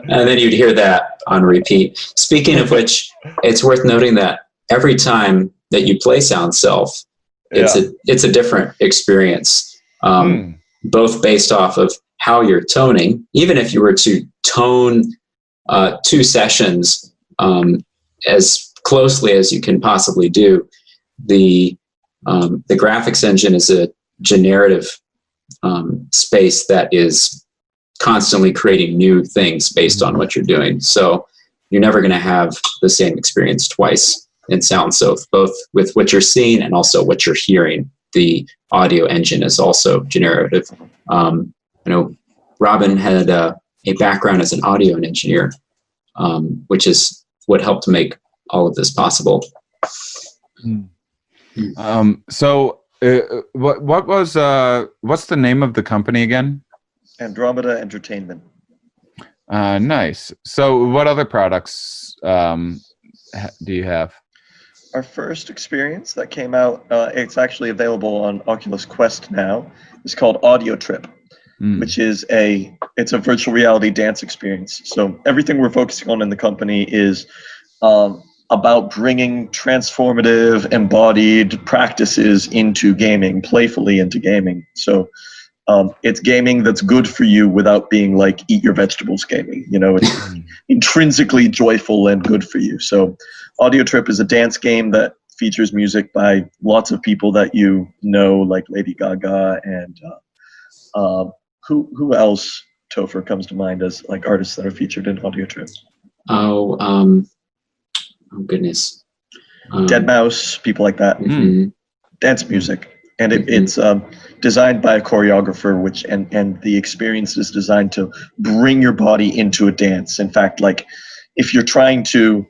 And then you'd hear that on repeat. Speaking of which, it's worth noting that every time that you play SoundSelf, it's a different experience, both based off of how you're toning. Even if you were to tone 2 sessions as closely as you can possibly do, the graphics engine is a generative space that is constantly creating new things based on what you're doing. So you're never going to have the same experience twice in SoundSelf, both with what you're seeing and also what you're hearing. The audio engine is also generative. Robin had a background as an audio engineer, which is what helped make all of this possible. So what's the name of the company again? 𝕊𝕐𝕗 Entertainment. Nice. So what other products do you have? Our first experience that came out, it's actually available on Oculus Quest now. It's called Audio Trip, which is it's a virtual reality dance experience. So everything we're focusing on in the company is about bringing transformative, embodied practices into gaming, playfully into gaming. So it's gaming that's good for you without being like eat your vegetables gaming. It's intrinsically joyful and good for you. So Audio Trip is a dance game that features music by lots of people that you know, like Lady Gaga and who else, Topher, comes to mind as like artists that are featured in Audio Trip? Oh goodness. Dead people like that. Dance music. And it's designed by a choreographer, and the experience is designed to bring your body into a dance. In fact, like if you're trying to,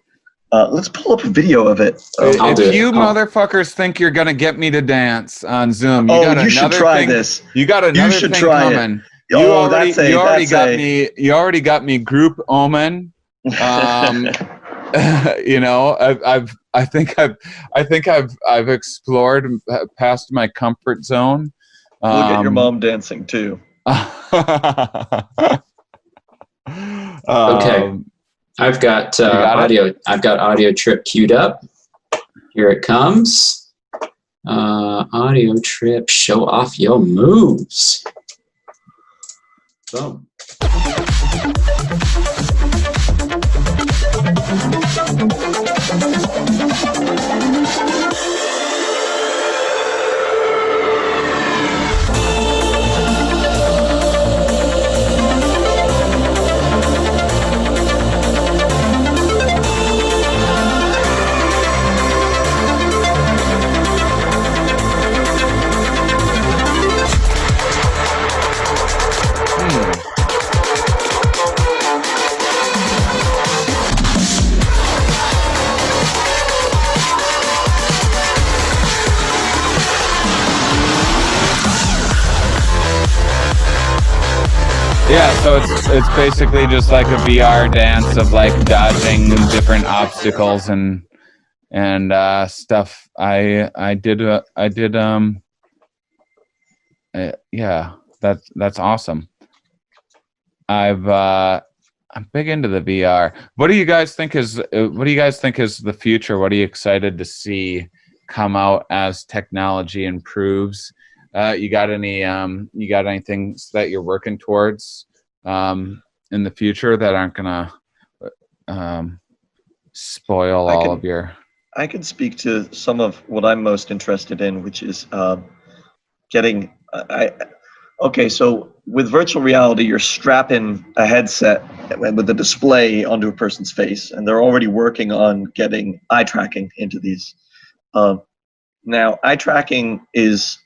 let's pull up a video of it. If you motherfuckers think you're gonna get me to dance on Zoom, you should try this. You got another thing coming. You already got me group omen. I think I've explored past my comfort zone. We'll get your mom dancing too. Okay, I've got audio. I've got Audio Trip queued up. Here it comes. Audio Trip, show off your moves. Boom. Yeah, so it's basically just like a VR dance of like dodging different obstacles and stuff. Yeah, that's awesome. I'm big into the VR. What do you guys think is the future? What are you excited to see come out as technology improves? You got anything that you're working towards in the future that aren't gonna spoil all of your? I can speak to some of what I'm most interested in, which is getting. Okay, so with virtual reality, you're strapping a headset with a display onto a person's face, and they're already working on getting eye tracking into these. Now, eye tracking is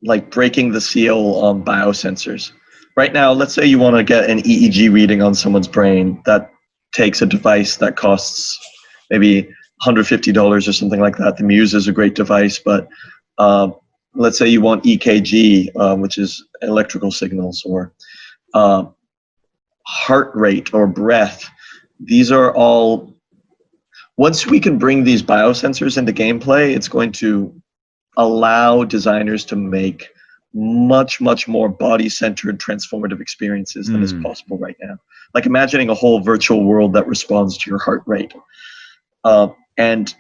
like breaking the seal on biosensors. Right now, let's say you want to get an EEG reading on someone's brain. That takes a device that costs maybe $150 or something like that. The Muse is a great device, but let's say you want EKG, which is electrical signals, or heart rate or breath. These are all, once we can bring these biosensors into gameplay, it's going to allow designers to make much more body-centered transformative experiences than is possible right now. Like imagining a whole virtual world that responds to your heart rate. And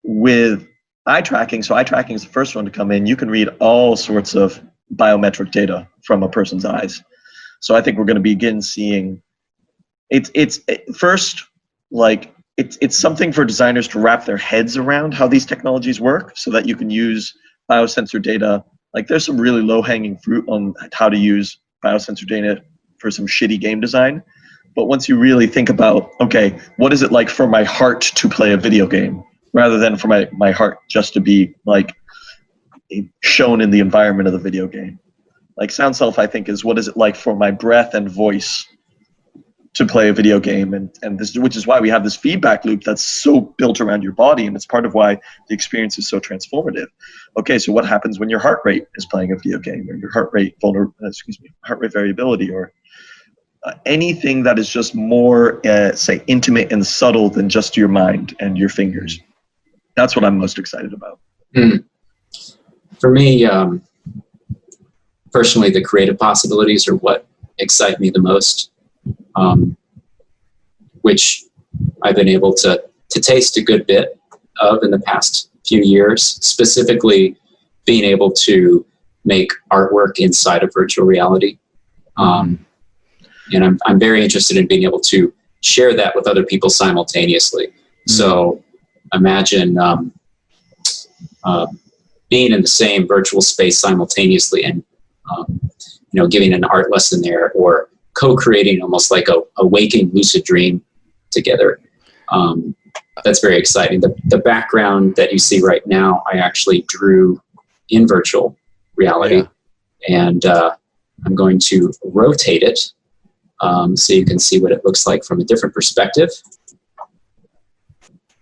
with eye tracking, so eye tracking is the first one to come in, you can read all sorts of biometric data from a person's eyes. So I think we're going to begin seeing, it's something for designers to wrap their heads around how these technologies work so that you can use biosensor data. Like there's some really low-hanging fruit on how to use biosensor data for some shitty game design. But once you really think about, okay, what is it like for my heart to play a video game rather than for my heart just to be like shown in the environment of the video game. Like SoundSelf, I think, is what is it like for my breath and voice to play a video game, and this, which is why we have this feedback loop that's so built around your body, and it's part of why the experience is so transformative. Okay, so what happens when your heart rate is playing a video game, or your heart rate variability, or anything that is just more, say, intimate and subtle than just your mind and your fingers. That's what I'm most excited about. For me, personally, the creative possibilities are what excite me the most. Which I've been able to taste a good bit of in the past few years, specifically being able to make artwork inside of virtual reality. And I'm very interested in being able to share that with other people simultaneously. So imagine being in the same virtual space simultaneously and giving an art lesson there, or co-creating almost like a waking lucid dream together. That's very exciting. The background that you see right now, I actually drew in virtual reality, and I'm going to rotate it so you can see what it looks like from a different perspective.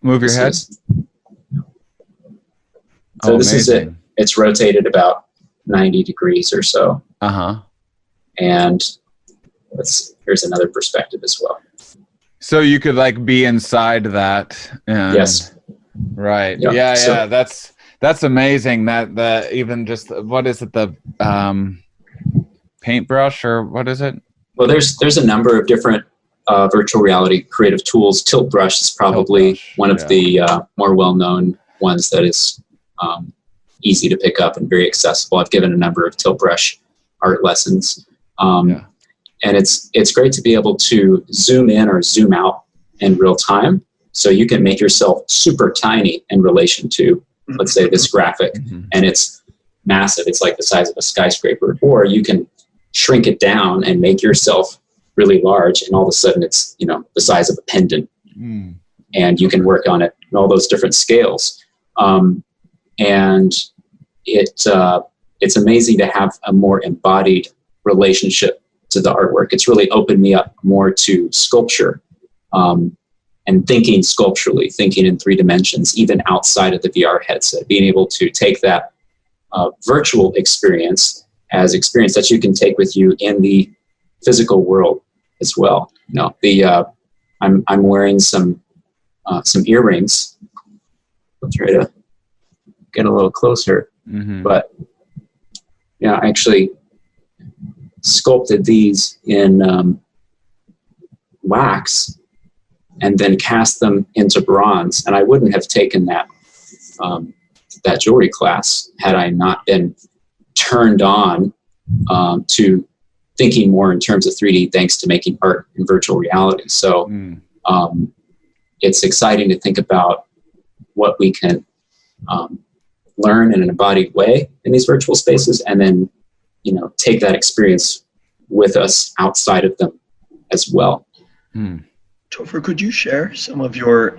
Move your head. So this is it. It's rotated about 90 degrees or so. And here's another perspective as well. So you could like be inside that. And, yes. Right. Yep. Yeah. That's amazing. That even just, what is it? The paintbrush, or what is it? Well, there's a number of different virtual reality creative tools. Tilt Brush is probably one of the more well-known ones that is easy to pick up and very accessible. I've given a number of Tilt Brush art lessons. And it's great to be able to zoom in or zoom out in real time. So you can make yourself super tiny in relation to, let's say, this graphic, and it's massive. It's like the size of a skyscraper. Or you can shrink it down and make yourself really large, and all of a sudden it's the size of a pendant. And you can work on it in all those different scales. And it's amazing to have a more embodied relationship to the artwork. It's really opened me up more to sculpture, and thinking sculpturally, thinking in 3 dimensions, even outside of the VR headset, being able to take that virtual experience as experience that you can take with you in the physical world as well. I'm wearing some earrings. I'll try to get a little closer, but I actually sculpted these in wax and then cast them into bronze. And I wouldn't have taken that jewelry class had I not been turned on to thinking more in terms of 3D, thanks to making art in virtual reality. So it's exciting to think about what we can learn in an embodied way in these virtual spaces, and then take that experience with us outside of them as well. Topher, could you share some of your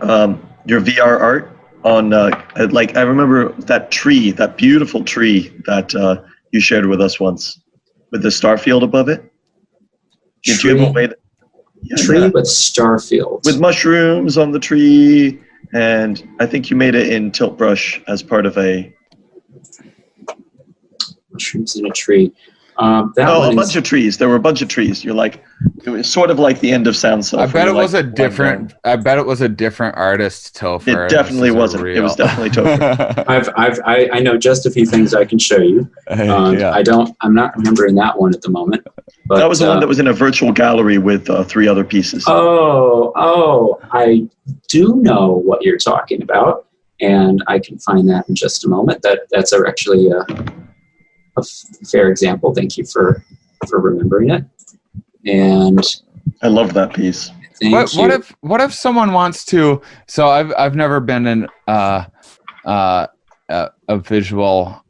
VR art on I remember that tree, that beautiful tree that you shared with us once, with the star field above it? Tree with star fields. With mushrooms on the tree, and I think you made it in tilt brush as part of a... Mushrooms in a tree. A bunch of trees. There were a bunch of trees. You're like, it was sort of like the end of SoundSelf. I bet it was a different. I bet it was a different artist, Topher. It definitely wasn't. It was definitely Topher. I know just a few things I can show you. I'm not remembering that one at the moment. But, that was the one that was in a virtual gallery with 3 other pieces. I do know what you're talking about, and I can find that in just a moment. That's actually a fair example. Thank you for remembering it. And I love that piece. What if someone wants to? So I've never been a visual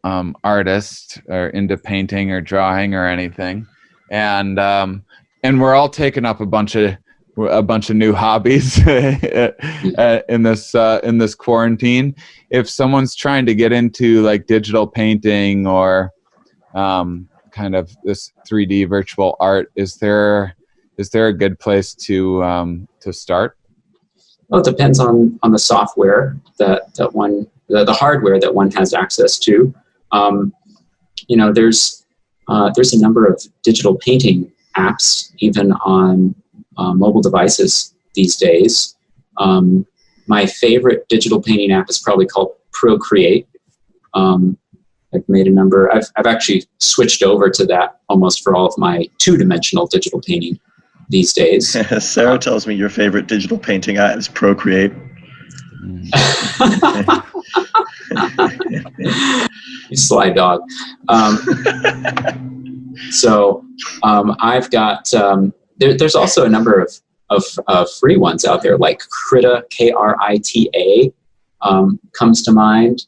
artist or into painting or drawing or anything, and we're all taking up a bunch of new hobbies in this quarantine. If someone's trying to get into like digital painting or kind of this 3D virtual art, is there a good place to start? Well, it depends on the software that one, the hardware that one has access to. There's a number of digital painting apps even on mobile devices these days. My favorite digital painting app is probably called Procreate. I've made a number. I've actually switched over to that almost for all of my 2-dimensional digital painting these days. Sarah tells me your favorite digital painting app is Procreate. You sly dog. I've got. There's also a number of free ones out there, like Krita, Krita, comes to mind.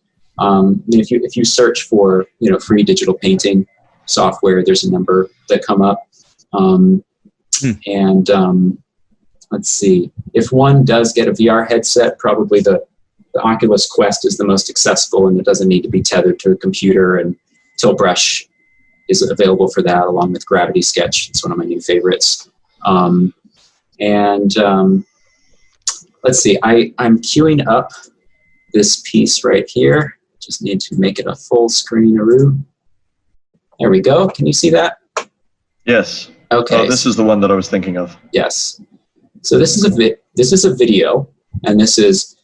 If you search for free digital painting software, there's a number that come up. And let's see, if one does get a VR headset, probably the Oculus Quest is the most accessible, and it doesn't need to be tethered to a computer. And Tilt Brush is available for that, along with Gravity Sketch. It's one of my new favorites. Let's see, I'm queuing up this piece right here. Just need to make it a full screen-aroo. There we go. Can you see that? Yes. Okay. Oh, this is the one that I was thinking of. Yes. So this is a video, and this is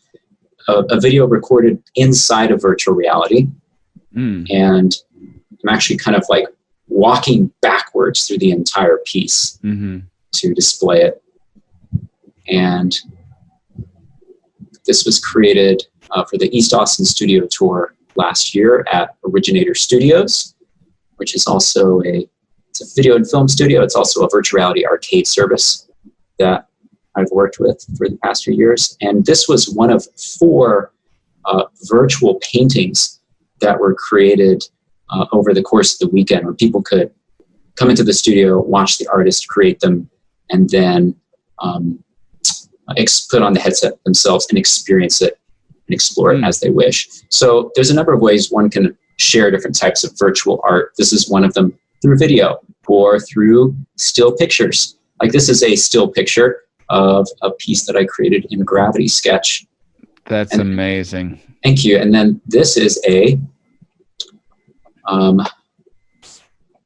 a video recorded inside of virtual reality. And I'm actually kind of like walking backwards through the entire piece to display it. And this was created for the East Austin Studio Tour last year at Originator Studios, which is also it's a video and film studio. It's also a virtual reality arcade service that I've worked with for the past few years. And this was one of 4 virtual paintings that were created over the course of the weekend, where people could come into the studio, watch the artist create them, and then put on the headset themselves and experience it and explore it as they wish. So there's a number of ways one can share different types of virtual art. This is one of them, through video or through still pictures. Like this is a still picture of a piece that I created in Gravity Sketch. That's amazing. Thank you. And then this is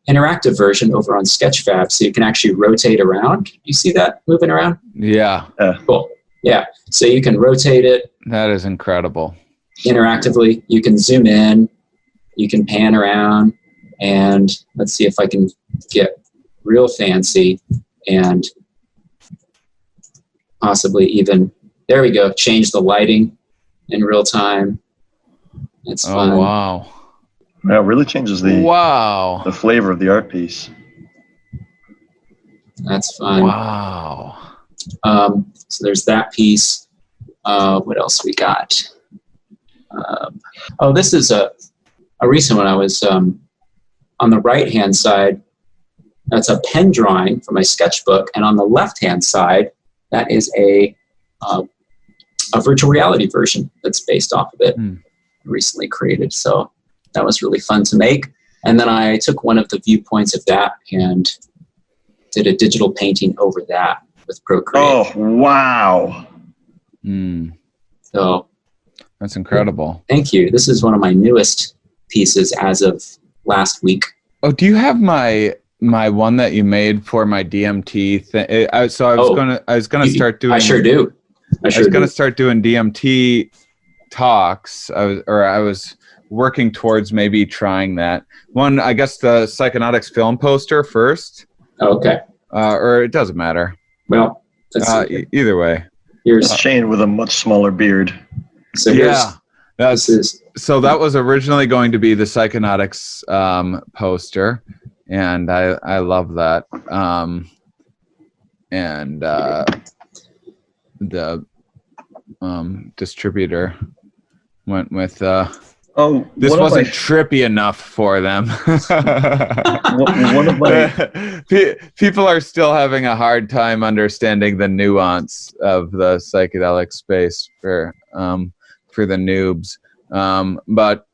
interactive version over on Sketchfab, so you can actually rotate around. You see that moving around? Yeah. Cool. Yeah. So you can rotate it. That is incredible. Interactively. You can zoom in. You can pan around. And let's see if I can get real fancy and possibly even, there we go, change the lighting in real time. It's fun. Oh, wow. Yeah, it really changes the flavor of the art piece. That's fun. Wow. So there's that piece. What else we got? Oh, this is a recent one. I was on the right-hand side. That's a pen drawing from my sketchbook, and on the left-hand side, that is a virtual reality version that's based off of it. Recently created. So that was really fun to make. And then I took one of the viewpoints of that and did a digital painting over that with Procreate. Oh, wow. So that's incredible. Thank you. This is one of my newest pieces as of last week. Oh, do you have my one that you made for my DMT thing? I was gonna start doing. I sure do. I was gonna start doing DMT talks. I was working towards maybe trying that one. I guess the Psychonautics film poster first. Okay. Or it doesn't matter. Well, either way. Here's Shane with a much smaller beard. So so that was originally going to be the Psychonautics poster, and I love that. And the distributor went with this wasn't trippy enough for them. One of my people are still having a hard time understanding the nuance of the psychedelic space for the noobs. But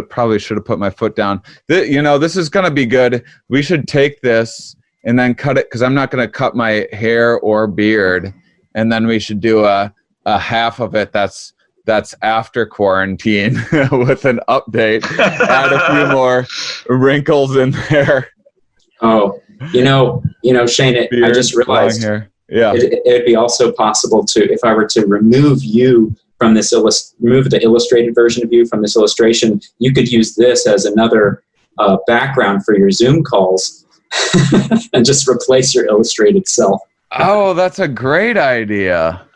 probably should have put my foot down. This is gonna be good. We should take this and then cut it, because I'm not gonna cut my hair or beard, and then we should do a half of it that's after quarantine with an update. Add a few more wrinkles in there. Oh, Shane, I just realized it'd be also possible to, if I were to remove you from this, remove the illustrated version of you from this illustration, you could use this as another background for your Zoom calls and just replace your illustrated self. Oh, that's a great idea.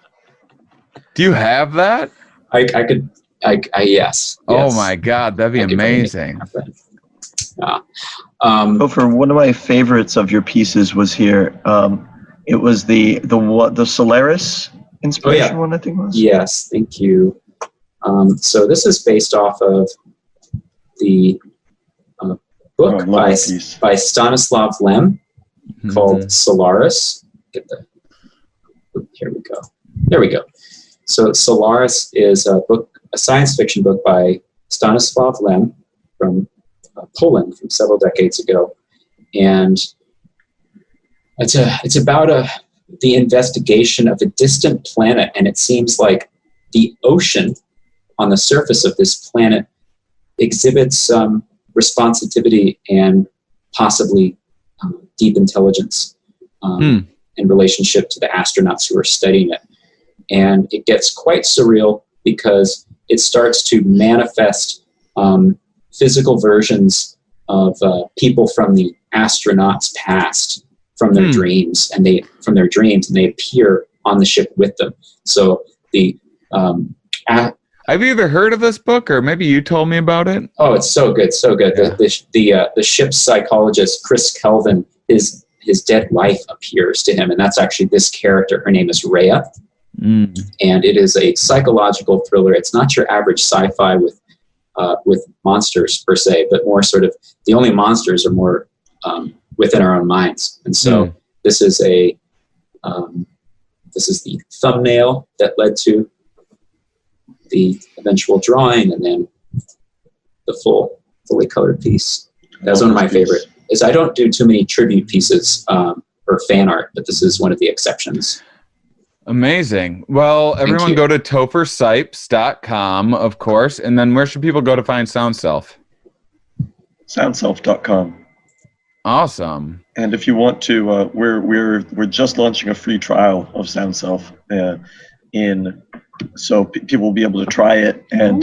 Do you have that? I could, yes. Oh my God, that'd be amazing. For one of my favorites of your pieces was here. It was the Solaris inspiration one, I think it was. Yes, thank you. So this is based off of the book by Stanislav Lem called Solaris. Here we go. There we go. So Solaris is a science fiction book by Stanislav Lem from Poland from several decades ago, and it's about the investigation of a distant planet, and it seems like the ocean on the surface of this planet exhibits responsivity and possibly deep intelligence in relationship to the astronauts who are studying it. And it gets quite surreal because it starts to manifest physical versions of people from the astronauts' past, from their dreams, and they appear on the ship with them. So have you ever heard of this book, or maybe you told me about it? Oh, it's so good, so good. Yeah. The ship's psychologist, Chris Kelvin, his dead wife appears to him, and that's actually this character. Her name is Rhea. And it is a psychological thriller. It's not your average sci-fi with monsters per se, but more sort of the only monsters are more within our own minds. And so this is the thumbnail that led to the eventual drawing, and then the fully colored piece. That's one of my favorite. I don't do too many tribute pieces or fan art, but this is one of the exceptions. Amazing. Well, everyone go to tophersipes.com, of course. And then where should people go to find SoundSelf? SoundSelf.com. Awesome. And if you want to, we're just launching a free trial of SoundSelf so people will be able to try it and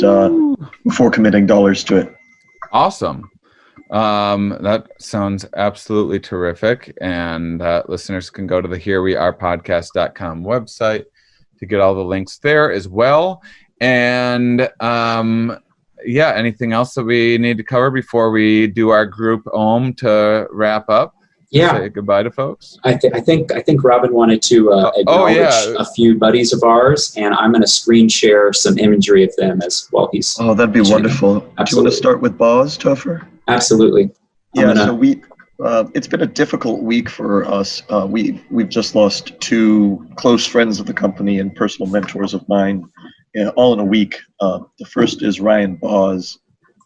before committing dollars to it. Awesome. That sounds absolutely terrific. And listeners can go to the herewearepodcast.com website to get all the links there as well. And yeah, anything else that we need to cover before we do our group Om to wrap up? Yeah. Say goodbye to folks. I think Robin wanted to acknowledge a few buddies of ours, and I'm going to screen share some imagery of them as well. Oh, that'd be wonderful. Do you want to start with Boz, Topher? Absolutely. So it's been a difficult week for us. We've just lost two close friends of the company and personal mentors of mine, all in a week. The first is Ryan Boz,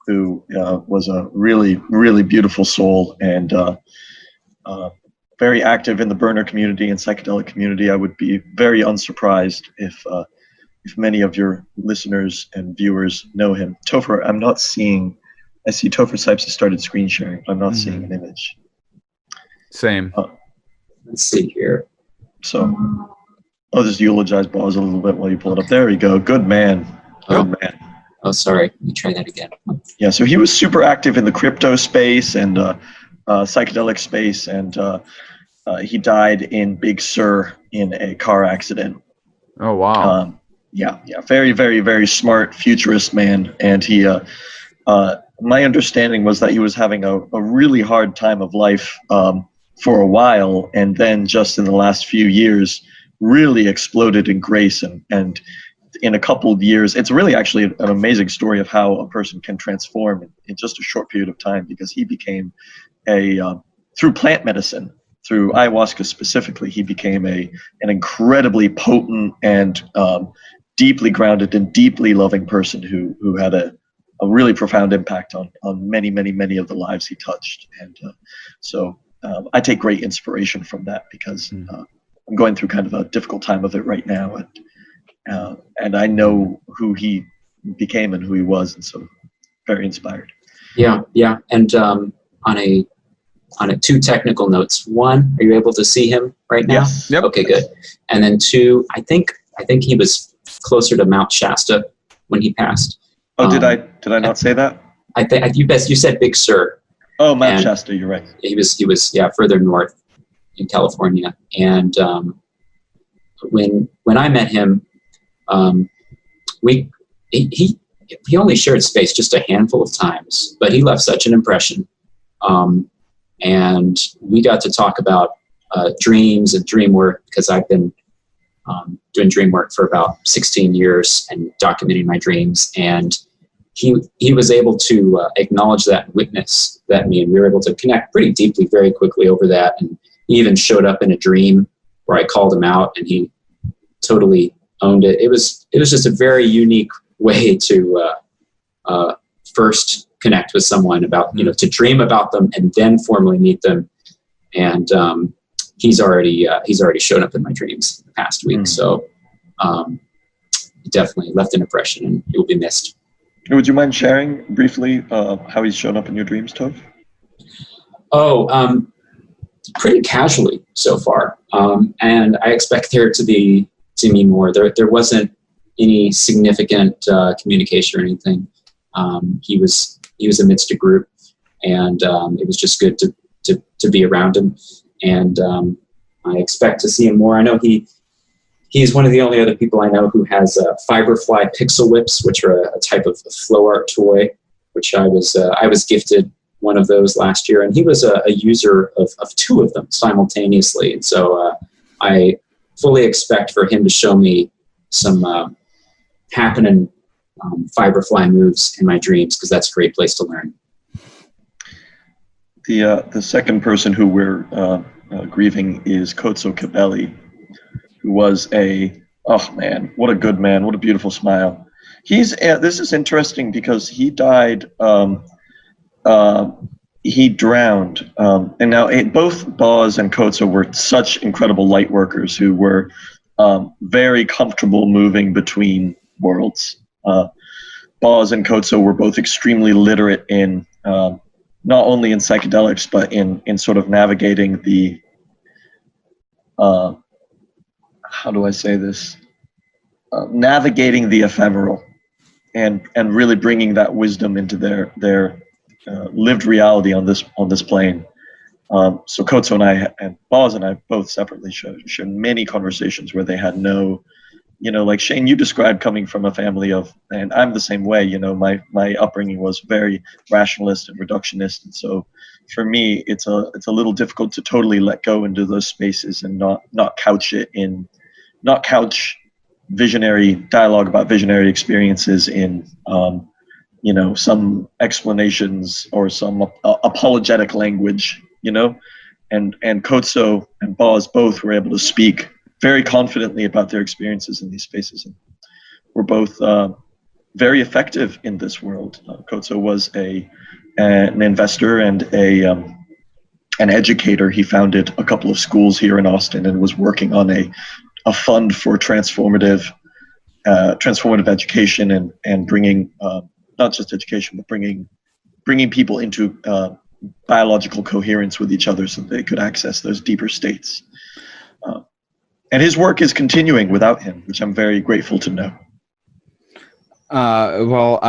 who was a really, really beautiful soul and very active in the burner community and psychedelic community. I would be very unsurprised if many of your listeners and viewers know him. Topher, I see Topher Sipes has started screen sharing, but I'm not seeing an image. Same. Let's see here. So I'll just eulogize Boz a little bit while you pull it up. There we go. Good man. Good man. Oh, sorry. Let me try that again. Yeah, so he was super active in the crypto space and psychedelic space, and he died in Big Sur in a car accident. Oh, wow. Yeah. Very, very, very smart futurist man. And he, my understanding was that he was having a really hard time of life for a while, and then just in the last few years really exploded in grace, and in a couple of years, it's really actually an amazing story of how a person can transform in just a short period of time, because he became through plant medicine, through ayahuasca specifically, he became an incredibly potent and deeply grounded and deeply loving person who had a really profound impact on many, many, many of the lives he touched. And so I take great inspiration from that, because I'm going through kind of a difficult time of it right now, and I know who he became and who he was, and so very inspired. Yeah, and on a two technical notes. One, are you able to see him right now? Yes. Yep. Okay, good. And then two, I think he was closer to Mount Shasta when he passed. Oh, did I not say that? I think you said Big Sur. Oh, Mount Shasta, you're right. He was further north in California. And when I met him, he only shared space just a handful of times, but he left such an impression. And we got to talk about dreams and dream work, because I've been doing dream work for about 16 years and documenting my dreams. And he was able to acknowledge that and witness that me, and we were able to connect pretty deeply very quickly over that. And he even showed up in a dream where I called him out, and he totally owned it. It was just a very unique way to first connect with someone about, to dream about them and then formally meet them. And he's already shown up in my dreams the past week. So he definitely left an impression, and he will be missed. Would you mind sharing briefly how he's shown up in your dreams, Toph? Oh, pretty casually so far. And I expect there to be more. There wasn't any significant communication or anything. He was amidst a group, and it was just good to be around him. And I expect to see him more. I know he's one of the only other people I know who has Fiberfly Pixel Whips, which are a type of flow art toy, which I was gifted one of those last year, and he was a user of two of them simultaneously. And so I fully expect for him to show me some happening Fiberfly moves in my dreams, because that's a great place to learn. The second person who we're grieving is 𝐂𝐨𝐸, who was what a good man, what a beautiful smile. This is interesting because he died, he drowned, and now both Boz and 𝐂𝐨𝐸 were such incredible light workers who were very comfortable moving between worlds. Boz and 𝐂𝐨𝐸 were both extremely literate in not only in psychedelics, but in sort of navigating the, how do I say this? Navigating the ephemeral, and really bringing that wisdom into their lived reality on this plane. So 𝐀𝐨𝐦𝐦𝐦𝐻𝑍 and I and 𝐷𝑍 and I both separately shared many conversations where they had no, like Shane, you described coming from a family of, and I'm the same way, my upbringing was very rationalist and reductionist. And so for me, it's a little difficult to totally let go into those spaces and not couch visionary dialogue about visionary experiences in, some explanations or some apologetic language, and 𝐀𝐨𝐦𝐦𝐻𝑍 and 𝐷𝑍 both were able to speak very confidently about their experiences in these spaces, and were both very effective in this world. 𝐀𝐨𝐦𝐻𝑍 was an investor and an educator. He founded a couple of schools here in Austin and was working on a fund for transformative education and bringing not just education, but bringing people into biological coherence with each other so they could access those deeper states. And his work is continuing without him, which I'm very grateful to know. Well,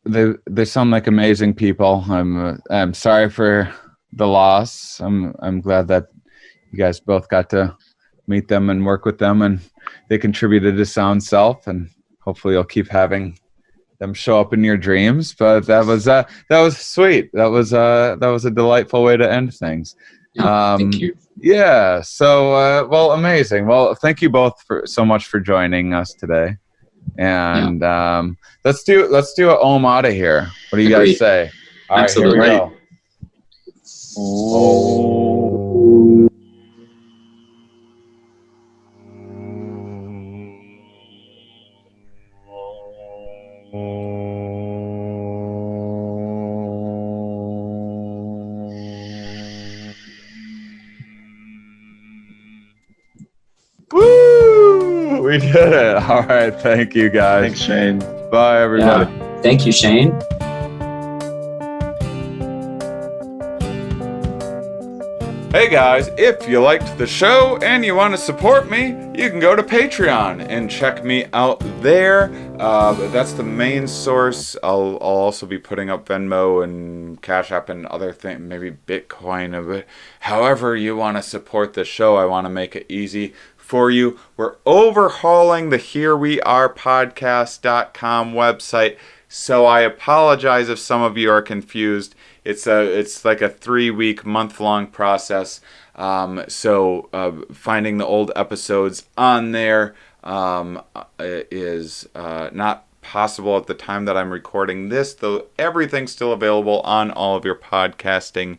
they sound like amazing people. I'm sorry for the loss. I'm glad that you guys both got to meet them and work with them, and they contributed to SoundSelf, and hopefully you'll keep having them show up in your dreams. But that was sweet. That was a delightful way to end things. Thank you. Yeah. So, well, amazing. Well, thank you both so much for joining us today. And let's do a 𝕂𝐸𝕕 What do you guys say? All right, Absolutely. here we go. Oh. Woo! We did it. All right. Thank you, guys. Thanks, Shane. Bye, everybody. Yeah. Thank you, Shane. Hey guys, if you liked the show and you want to support me, you can go to Patreon and check me out there. That's the main source. I'll also be putting up Venmo and Cash App and other things, maybe Bitcoin. However you want to support the show, I want to make it easy for you. We're overhauling the HereWeArePodcast.com website, so I apologize if some of you are confused. It's like a 3-week, month-long process. So finding the old episodes on there is not possible at the time that I'm recording this, though everything's still available on all of your podcasting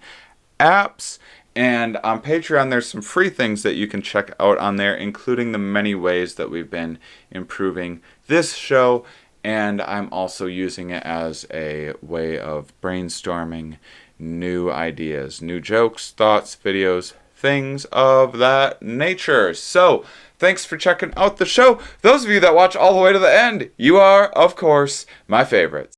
apps. And on Patreon, there's some free things that you can check out on there, including the many ways that we've been improving this show. And I'm also using it as a way of brainstorming new ideas, new jokes, thoughts, videos, things of that nature. So, thanks for checking out the show. Those of you that watch all the way to the end, you are, of course, my favorites.